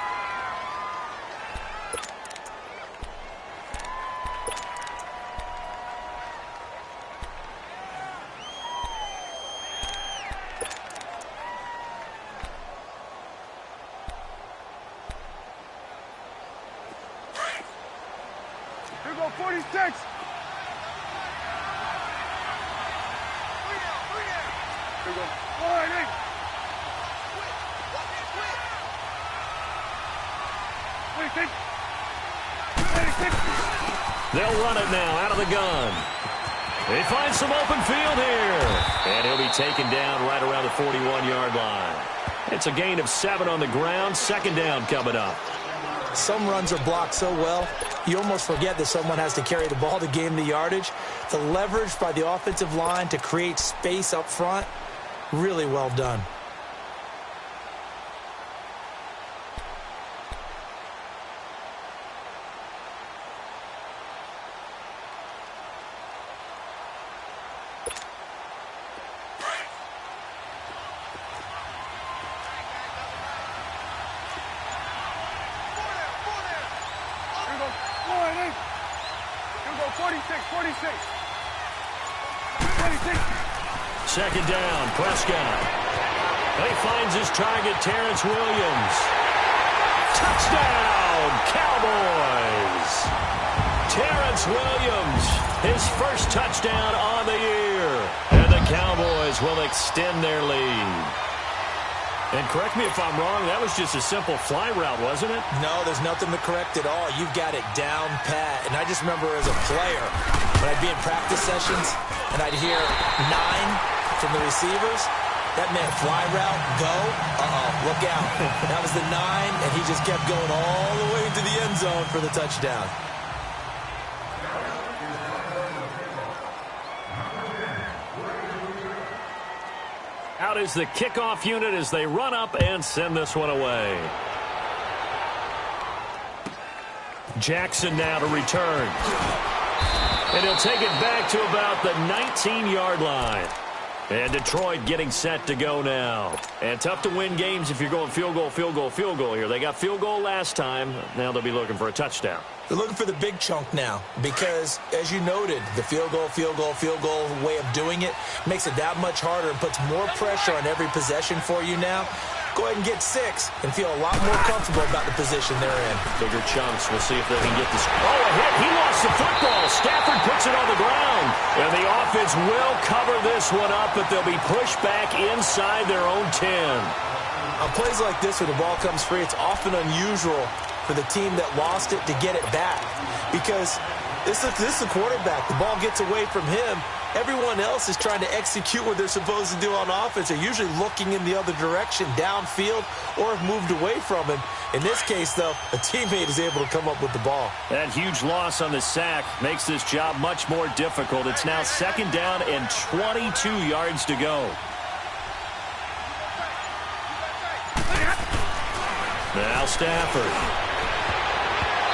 Here go 46. Here go 40. 26. 26. They'll run it now out of the gun. They find some open field here. And he'll be taken down right around the 41-yard line. It's a gain of 7 on the ground. 2nd down coming up. Some runs are blocked so well, you almost forget that someone has to carry the ball to gain the yardage. The leverage by the offensive line to create space up front, really well done. Second down, Prescott. He finds his target, Terrence Williams. Touchdown, Cowboys! Terrence Williams, his first touchdown on the year. And the Cowboys will extend their lead. And correct me if I'm wrong, that was just a simple fly route, wasn't it? No, there's nothing to correct at all. You've got it down pat. And I just remember as a player, when I'd be in practice sessions and I'd hear 9 from the receivers, that meant fly route, go, look out. That was the 9, and he just kept going all the way to the end zone for the touchdown. Out is the kickoff unit as they run up and send this one away. Jackson now to return. And he'll take it back to about the 19-yard line. And Detroit getting set to go now. And tough to win games if you're going field goal, field goal, field goal here. They got field goal last time. Now they'll be looking for a touchdown. They're looking for the big chunk now because, as you noted, the field goal, field goal, field goal way of doing it makes it that much harder and puts more pressure on every possession for you now. Go ahead and get 6 and feel a lot more comfortable about the position they're in. Bigger chunks. We'll see if they can get this. Oh, a hit. He lost the football. Stafford puts it on the ground. And the offense will cover this one up, but they'll be pushed back inside their own 10. On plays like this where the ball comes free, it's often unusual for the team that lost it to get it back because this is the quarterback. The ball gets away from him. Everyone else is trying to execute what they're supposed to do on offense. They're usually looking in the other direction, downfield, or have moved away from him. In this case, though, a teammate is able to come up with the ball. That huge loss on the sack makes this job much more difficult. It's now 2nd down and 22 yards to go. Now Stafford.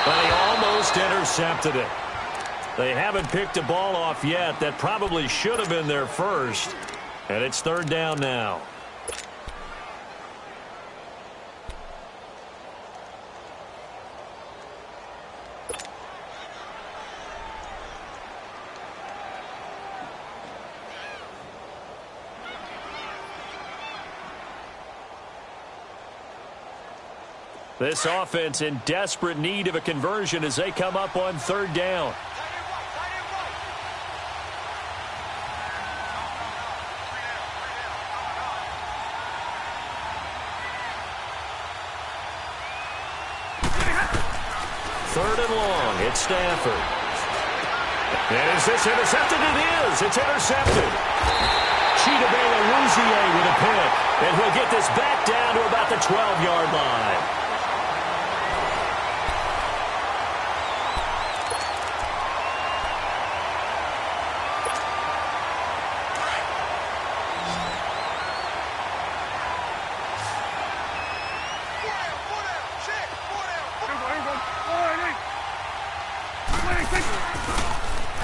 But he almost intercepted it. They haven't picked a ball off yet. That probably should have been their first. And it's 3rd down now. This offense in desperate need of a conversion as they come up on 3rd down. Third and long. It's Stafford. And is this intercepted? It is. It's intercepted. Chidobe Awuzie with a pick. And he'll get this back down to about the 12-yard line.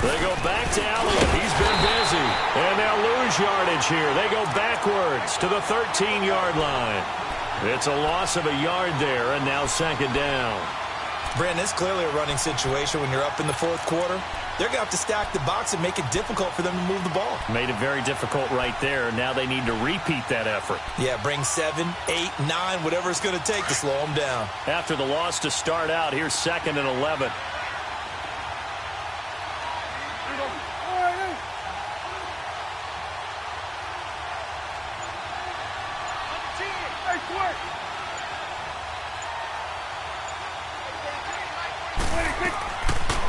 They go back to Elliott. He's been busy. And they'll lose yardage here. They go backwards to the 13-yard line. It's a loss of a yard there, and now 2nd down. Brandon, it's clearly a running situation when you're up in the 4th quarter. They're going to have to stack the box and make it difficult for them to move the ball. Made it very difficult right there. Now they need to repeat that effort. Yeah, bring 7, 8, 9, whatever it's going to take to slow them down. After the loss to start out, here's 2nd and 11.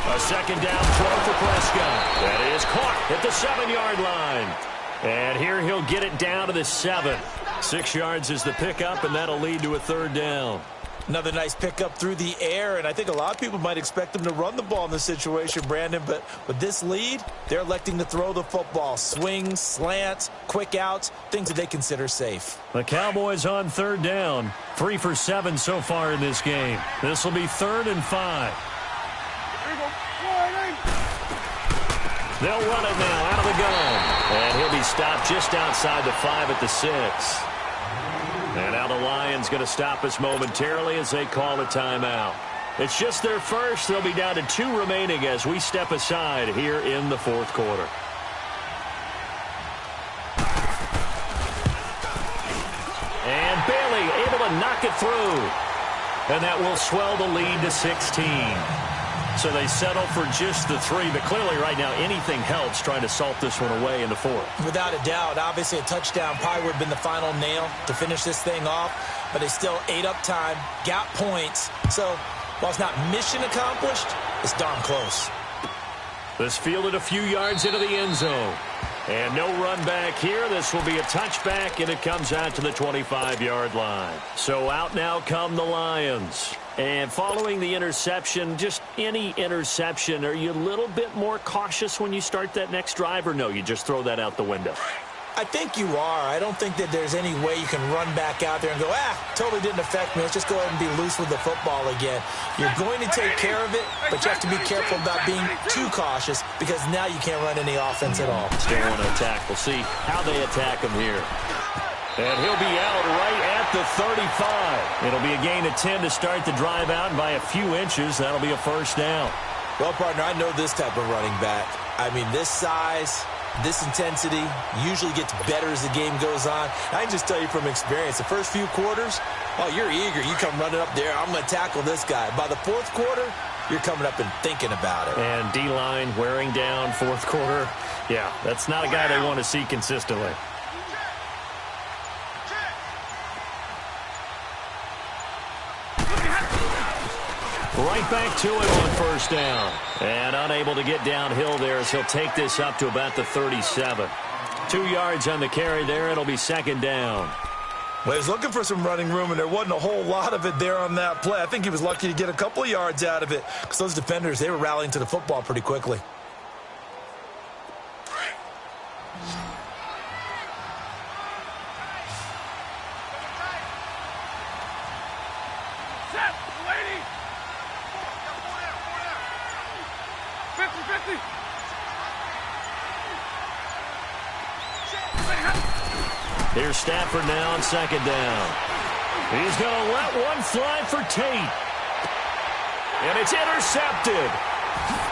A 2nd down throw for Prescott. That is caught at the 7-yard line. And here he'll get it down to the 7. 6 yards is the pickup, and that'll lead to a 3rd down. Another nice pickup through the air, and I think a lot of people might expect them to run the ball in this situation, Brandon, but with this lead, they're electing to throw the football. Swings, slants, quick outs, things that they consider safe. The Cowboys on 3rd down. 3 for 7 so far in this game. This will be 3rd and 5. They'll run it now out of the gun. And he'll be stopped just outside the 5 at the 6. And now the Lions going to stop us momentarily as they call a timeout. It's just their first. They'll be down to 2 remaining as we step aside here in the 4th quarter. And Bailey able to knock it through. And that will swell the lead to 16. So they settle for just the 3, but clearly right now anything helps trying to salt this one away in the 4th. Without a doubt, obviously a touchdown probably would have been the final nail to finish this thing off, but they still ate up time, got points. So while it's not mission accomplished, it's darn close. This fielded a few yards into the end zone. And no run back here. This will be a touchback, and it comes out to the 25-yard line. So out now come the Lions. And following the interception, just any interception, are you a little bit more cautious when you start that next drive, or no, you just throw that out the window? I think you are. I don't think that there's any way you can run back out there and go, totally didn't affect me. Let's just go ahead and be loose with the football again. You're going to take care of it, but you have to be careful about being too cautious because now you can't run any offense at all. Still want to attack. We'll see how they attack him here. And he'll be out right at the 35. It'll be a gain of 10 to start the drive out, and by a few inches, that'll be a first down. Well, partner, I know this type of running back. I mean, this size, this intensity usually gets better as the game goes on. I can just tell you from experience, the first few quarters, you're eager. You come running up there, I'm going to tackle this guy. By the fourth quarter, you're coming up and thinking about it. And D-line wearing down fourth quarter. Yeah, that's not a guy they want to see consistently. Right back to it on first down. And unable to get downhill there as he'll take this up to about the 37. 2 yards on the carry there. It'll be second down. Well, he was looking for some running room, and there wasn't a whole lot of it there on that play. I think he was lucky to get a couple of yards out of it because those defenders, they were rallying to the football pretty quickly. Here's Stafford now on second down. He's going to let one fly for Tate. And it's intercepted.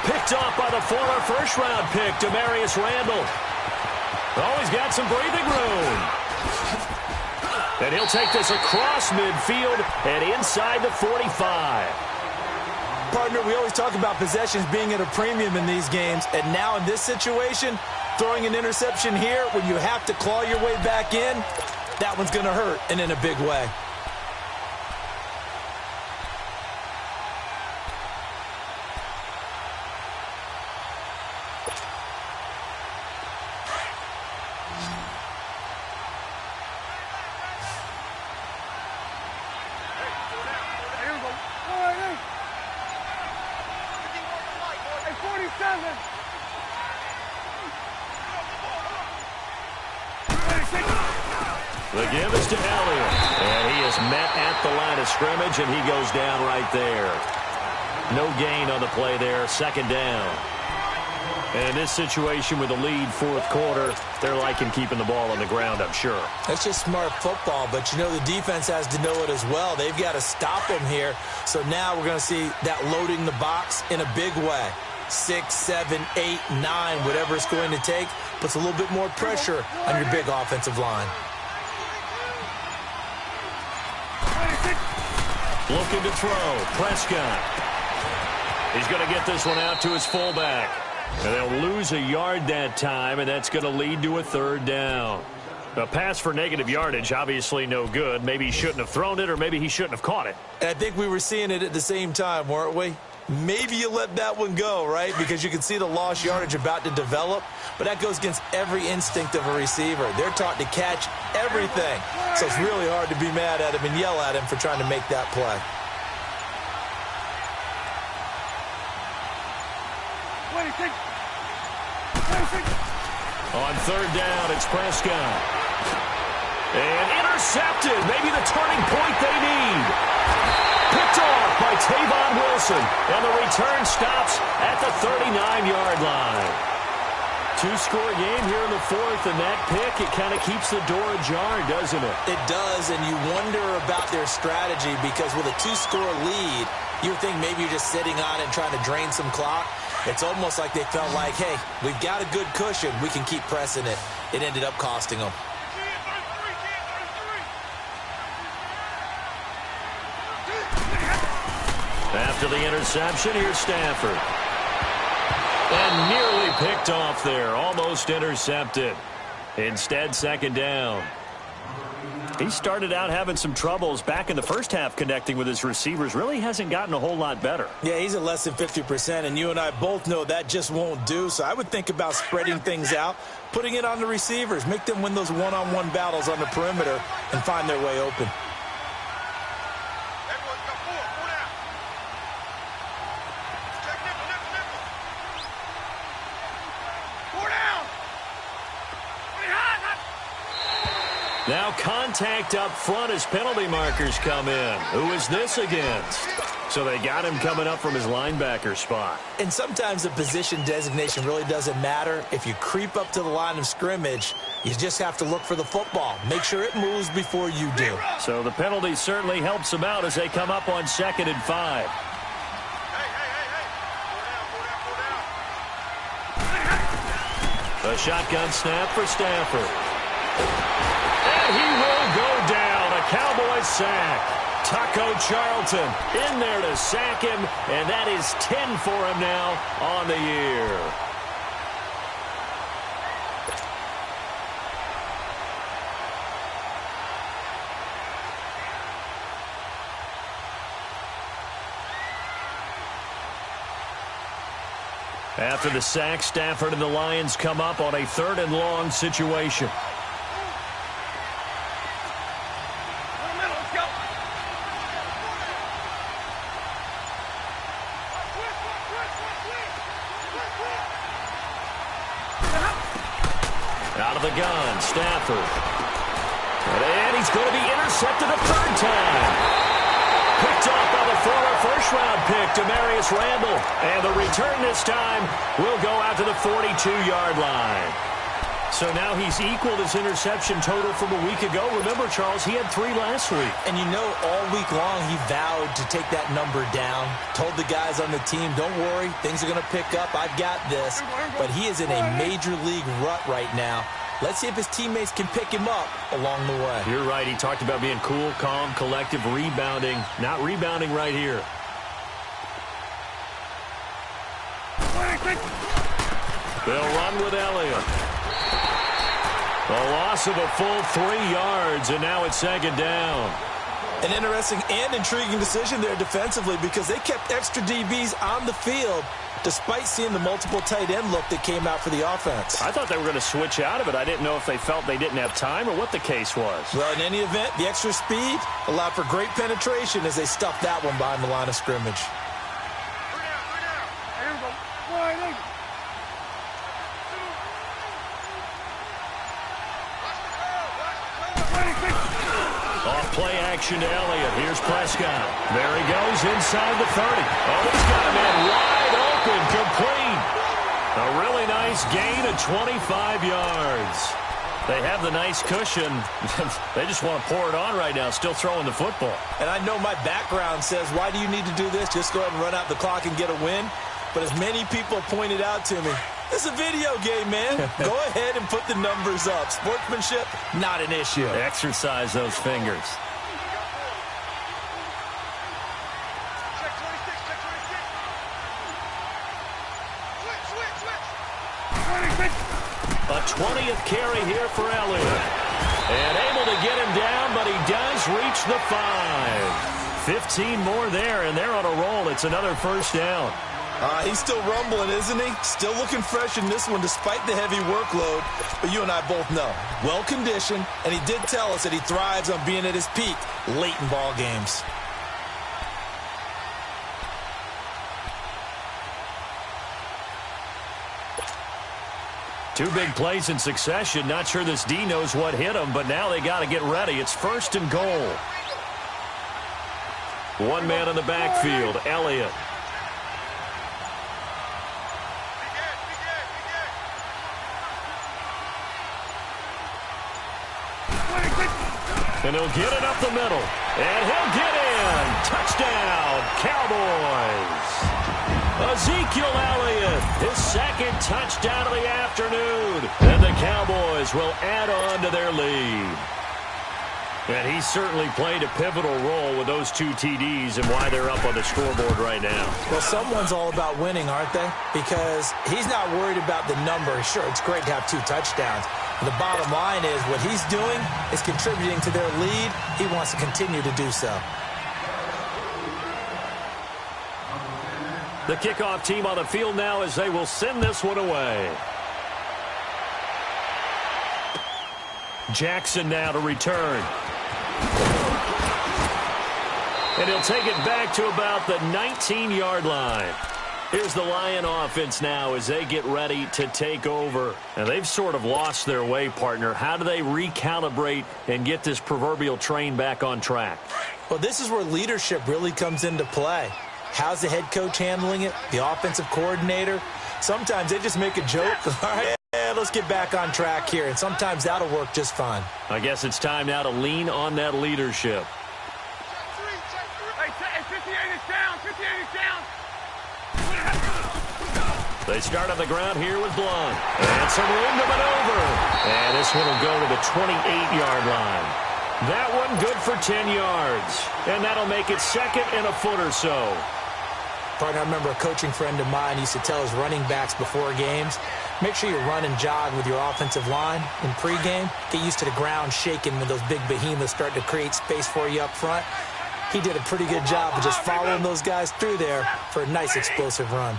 Picked off by the former first-round pick, Demarius Randall. Oh, he's got some breathing room. And he'll take this across midfield and inside the 45. Partner, we always talk about possessions being at a premium in these games, and now in this situation, throwing an interception here when you have to claw your way back in, that one's going to hurt, and in a big way. The give is to Elliott, and he is met at the line of scrimmage, and he goes down right there. No gain on the play there, second down. And in this situation with a lead fourth quarter, they're liking keeping the ball on the ground, I'm sure. That's just smart football, but you know the defense has to know it as well. They've got to stop them here. So now we're going to see that loading the box in a big way. 6, 7, 8, 9, whatever it's going to take, puts a little bit more pressure on your big offensive line. Looking to throw, Prescott. He's going to get this one out to his fullback. And they'll lose a yard that time, and that's going to lead to a third down. A pass for negative yardage, obviously no good. Maybe he shouldn't have thrown it, or maybe he shouldn't have caught it. And I think we were seeing it at the same time, weren't we? Maybe you let that one go, right? Because you can see the lost yardage about to develop. But that goes against every instinct of a receiver. They're taught to catch everything. So it's really hard to be mad at him and yell at him for trying to make that play. On third down, it's Prescott. And intercepted. Maybe the turning point they need. Picked off by Tavon Wilson. And the return stops at the 39-yard line. Two-score game here in the fourth, and that pick, it kind of keeps the door ajar, doesn't it? It does, and you wonder about their strategy because with a two-score lead, you think maybe you're just sitting on it and trying to drain some clock. It's almost like they felt like, hey, we've got a good cushion. We can keep pressing it. It ended up costing them. After the interception, here's Stafford. And nearly picked off there. Almost intercepted. Instead, second down. He started out having some troubles back in the first half connecting with his receivers. Really hasn't gotten a whole lot better. Yeah, he's at less than 50%, and you and I both know that just won't do. So I would think about spreading things out, putting it on the receivers, make them win those one-on-one battles on the perimeter and find their way open. Now contact up front as penalty markers come in. Who is this against? So they got him coming up from his linebacker spot. And sometimes the position designation really doesn't matter. If you creep up to the line of scrimmage, you just have to look for the football. Make sure it moves before you do. So the penalty certainly helps them out as they come up on 2nd and 5. A shotgun snap for Stafford. And he will go down. A Cowboys sack. Taco Charlton in there to sack him, and that is 10 for him now on the year. After the sack, Stafford and the Lions come up on a 3rd and long situation. Out of the gun, Stafford. And he's going to be intercepted a 3rd time. Picked up by the former first-round pick, Demarius Randall. And the return this time will go out to the 42-yard line. So now he's equaled his interception total from a week ago. Remember, Charles, he had 3 last week. And you know, all week long he vowed to take that number down. Told the guys on the team, don't worry, things are going to pick up. I've got this. But he is in a major league rut right now. Let's see if his teammates can pick him up along the way. You're right. He talked about being cool, calm, collective, rebounding. Not rebounding right here. They'll run with Elliott. A loss of a full 3 yards, and now it's 2nd down. An interesting and intriguing decision there defensively because they kept extra DBs on the field despite seeing the multiple tight end look that came out for the offense. I thought they were going to switch out of it. I didn't know if they felt they didn't have time or what the case was. Well, in any event, the extra speed allowed for great penetration as they stuffed that one behind the line of scrimmage. Play action to Elliott. Here's Prescott. There he goes inside the 30. Oh, he's got a man wide open, complete. A really nice gain of 25 yards. They have the nice cushion. They just want to pour it on right now, still throwing the football. And I know my background says, why do you need to do this? Just go ahead and run out the clock and get a win. But as many people pointed out to me, it's a video game, man. Go ahead and put the numbers up. Sportsmanship, not an issue. Exercise those fingers. A 20th carry here for Elliott. And able to get him down, but he does reach the 5. 15 more there, and they're on a roll. It's another 1st down. He's still rumbling, isn't he? Still looking fresh in this one despite the heavy workload. But you and I both know, well-conditioned, and he did tell us that he thrives on being at his peak late in ball games. Two big plays in succession. Not sure this D knows what hit him, but now they got to get ready. It's 1st and goal. One man in the backfield, Elliott. And he'll get it up the middle. And he'll get in. Touchdown, Cowboys. Ezekiel Elliott, his 2nd touchdown of the afternoon. And the Cowboys will add on to their lead. And he certainly played a pivotal role with those 2 TDs and why they're up on the scoreboard right now. Well, someone's all about winning, aren't they? Because he's not worried about the number. Sure, it's great to have 2 touchdowns. The bottom line is what he's doing is contributing to their lead. He wants to continue to do so. The kickoff team on the field now as they will send this one away. Jackson now to return. And he'll take it back to about the 19-yard line. Here's the Lion offense now as they get ready to take over. And they've sort of lost their way, partner. How do they recalibrate and get this proverbial train back on track? Well, this is where leadership really comes into play. How's the head coach handling it? The offensive coordinator? Sometimes they just make a joke. All right, let's get back on track here. And sometimes that'll work just fine. I guess it's time now to lean on that leadership. Hey, 58 is down. 58 is down. They start on the ground here with Blunt. And some room to maneuver. And this one will go to the 28-yard line. That one good for 10 yards. And that'll make it second and a foot or so. Partner, I remember a coaching friend of mine used to tell his running backs before games, make sure you run and jog with your offensive line in pregame. Get used to the ground shaking when those big behemoths start to create space for you up front. He did a pretty good job of just following those guys through there for a nice explosive run.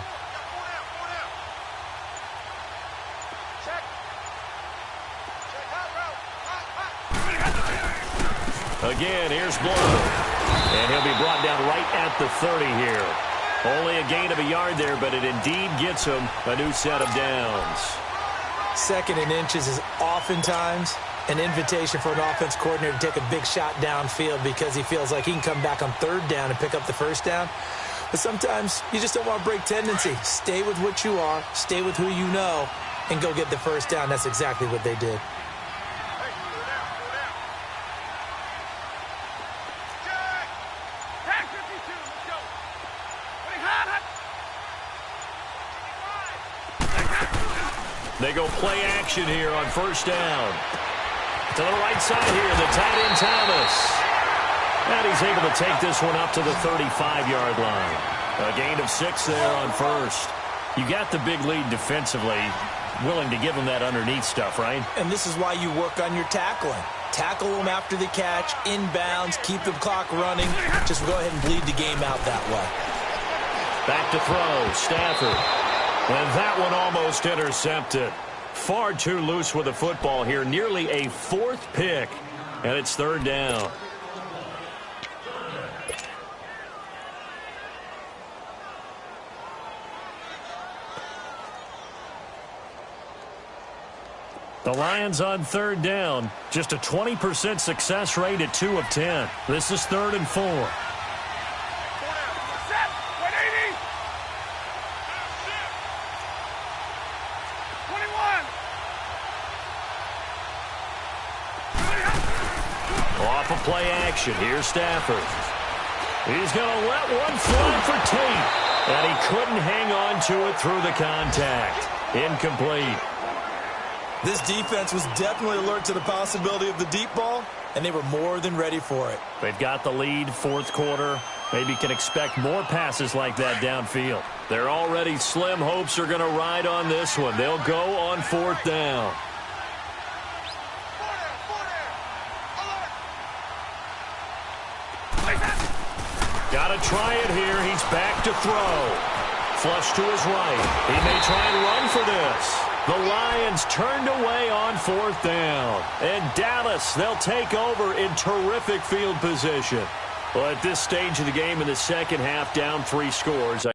Again, here's Blunt. And he'll be brought down right at the 30 here. Only a gain of a yard there, but it indeed gets him a new set of downs. Second and inches is oftentimes an invitation for an offense coordinator to take a big shot downfield because he feels like he can come back on third down and pick up the first down. But sometimes you just don't want to break tendency. Stay with what you are, stay with who you know, and go get the first down. That's exactly what they did. They go play action here on first down. To the right side here, the tight end Thomas. And he's able to take this one up to the 35-yard line. A gain of 6 there on first. You got the big lead defensively. Willing to give them that underneath stuff, right? And this is why you work on your tackling. Tackle them after the catch, inbounds, keep the clock running. Just go ahead and bleed the game out that way. Back to throw, Stafford. And that one almost intercepted. Far too loose with the football here. Nearly a fourth pick. And it's third down. The Lions on third down. Just a 20% success rate at 2 of 10. This is 3rd and 4. Off of play action. Here's Stafford. He's going to let one fly for Tate. And he couldn't hang on to it through the contact. Incomplete. This defense was definitely alert to the possibility of the deep ball, and they were more than ready for it. They've got the lead, fourth quarter. Maybe can expect more passes like that downfield. They're already slim hopes are going to ride on this one. They'll go on 4th down. Got to try it here. He's back to throw. Flush to his right. He may try and run for this. The Lions turned away on 4th down. And Dallas, they'll take over in terrific field position. Well, at this stage of the game in the second half, down 3 scores.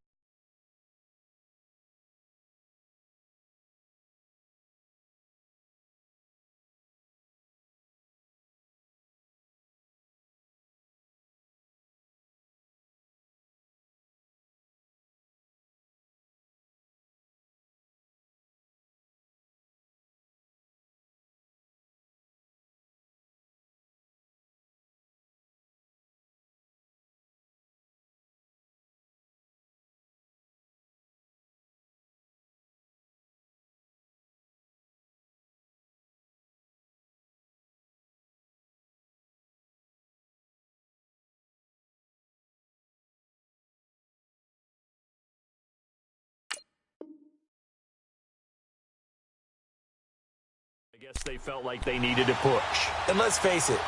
I guess they felt like they needed to push. And let's face it,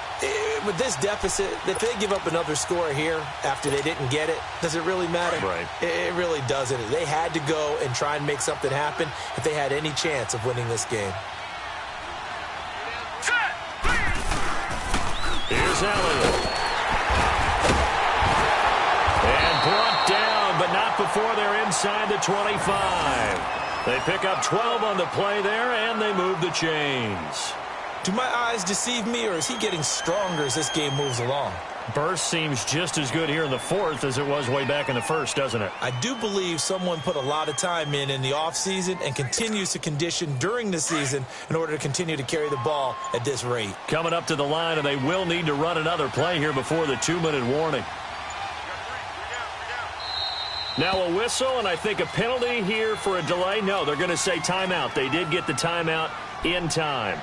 with this deficit, if they give up another score here after they didn't get it, does it really matter? Right. It really doesn't. They had to go and try and make something happen if they had any chance of winning this game. Here's Elliott. And brought down, but not before they're inside inside the 25. They pick up 12 on the play there, and they move the chains. Do my eyes deceive me, or is he getting stronger as this game moves along? Burst seems just as good here in the fourth as it was way back in the first, doesn't it? I do believe someone put a lot of time in the offseason and continues to condition during the season in order to continue to carry the ball at this rate. Coming up to the line, and they will need to run another play here before the 2-minute warning. Now a whistle, and I think a penalty here for a delay. No, they're going to say timeout. They did get the timeout in time.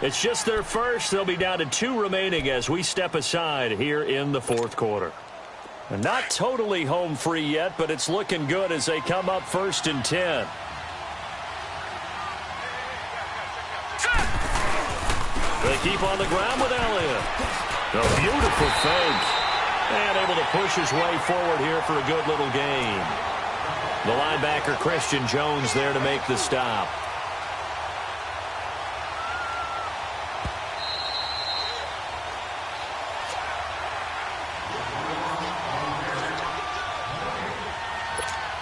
It's just their first. They'll be down to 2 remaining as we step aside here in the fourth quarter. And not totally home free yet, but it's looking good as they come up 1st and 10. They keep on the ground with Elliott. A beautiful fake. And able to push his way forward here for a good little gain. The linebacker, Christian Jones, there to make the stop.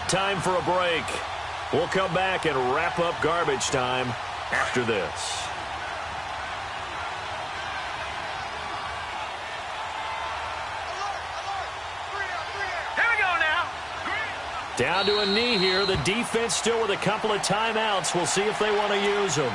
Time for a break. We'll come back and wrap up garbage time after this. Down to a knee here. The defense still with a couple of timeouts. We'll see if they want to use them.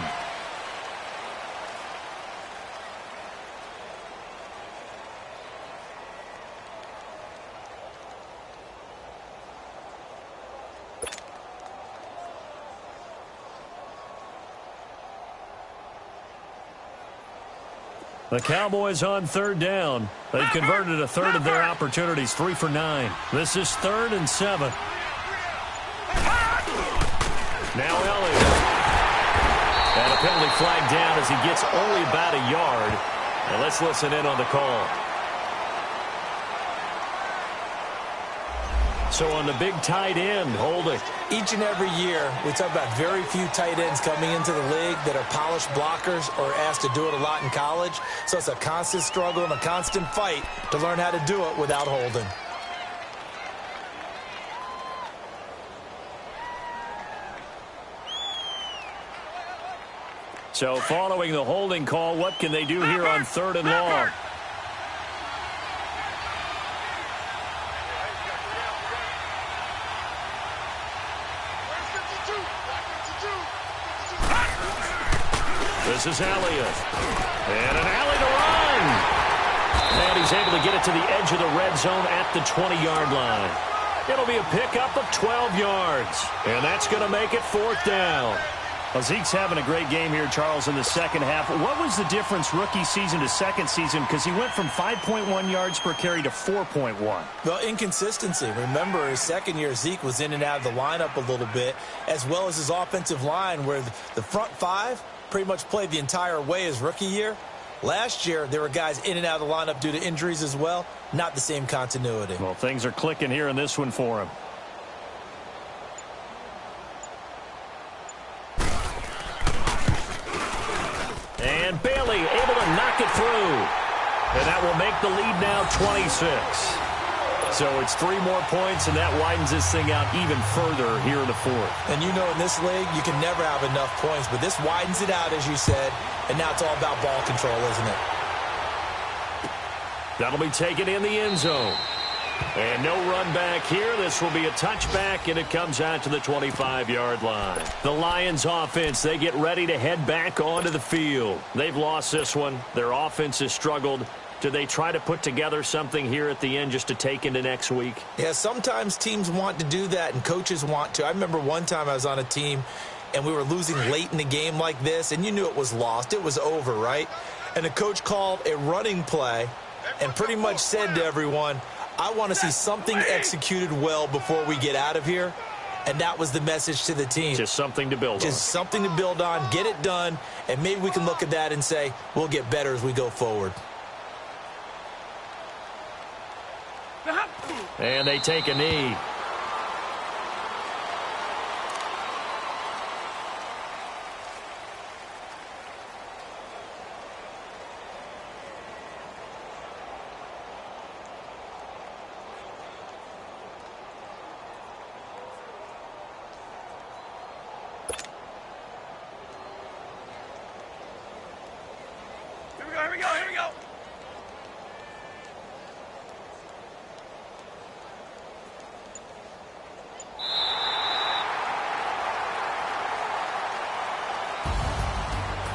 The Cowboys on 3rd down. They've converted a third of their opportunities, 3 for 9. This is 3rd and 7. Now Elliott. And a penalty flag down as he gets only about a yard. And let's listen in on the call. So on the big tight end, holding. Each and every year, we talk about very few tight ends coming into the league that are polished blockers or asked to do it a lot in college. So it's a constant struggle and a constant fight to learn how to do it without holding. So following the holding call, what can they do here on 3rd and long? This is Elliott. And an alley to run. And he's able to get it to the edge of the red zone at the 20-yard line. It'll be a pickup of 12 yards. And that's going to make it 4th down. Well, Zeke's having a great game here, Charles, in the second half. What was the difference rookie season to second season? Because he went from 5.1 yards per carry to 4.1. Well, inconsistency. Remember, his second year, Zeke was in and out of the lineup a little bit, as well as his offensive line, where the front 5 pretty much played the entire way his rookie year. Last year, there were guys in and out of the lineup due to injuries as well. Not the same continuity. Well, things are clicking here in this one for him. And Bailey able to knock it through. And that will make the lead now 26. So it's 3 more points, and that widens this thing out even further here in the fourth. And you know in this league, you can never have enough points, but this widens it out, as you said, and now it's all about ball control, isn't it? That'll be taken in the end zone. And no run back here. This will be a touchback, and it comes out to the 25-yard line. The Lions offense, they get ready to head back onto the field. They've lost this one. Their offense has struggled. Do they try to put together something here at the end just to take into next week? Yeah, sometimes teams want to do that, and coaches want to. I remember one time I was on a team, and we were losing late in the game like this, and you knew it was lost. It was over, right? And the coach called a running play and pretty much said to everyone, I want to see something executed well before we get out of here. And that was the message to the team. Just something to build on. Just something to build on, get it done, and maybe we can look at that and say, we'll get better as we go forward. And they take a knee.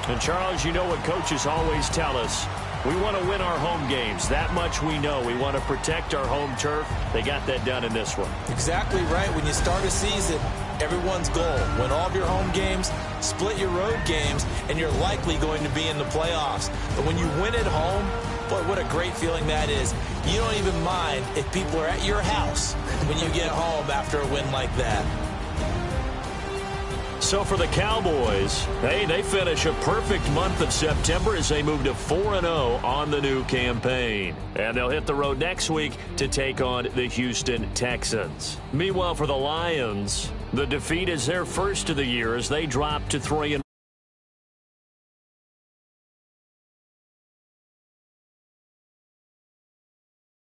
And, Charles, you know what coaches always tell us. We want to win our home games. That much we know. We want to protect our home turf. They got that done in this one. Exactly right. When you start a season, everyone's goal: win all of your home games, split your road games, and you're likely going to be in the playoffs. But when you win at home, boy, what a great feeling that is. You don't even mind if people are at your house when you get home after a win like that. So for the Cowboys, hey, they finish a perfect month of September as they move to 4-0 on the new campaign. And they'll hit the road next week to take on the Houston Texans. Meanwhile, for the Lions, the defeat is their first of the year as they drop to 3-0.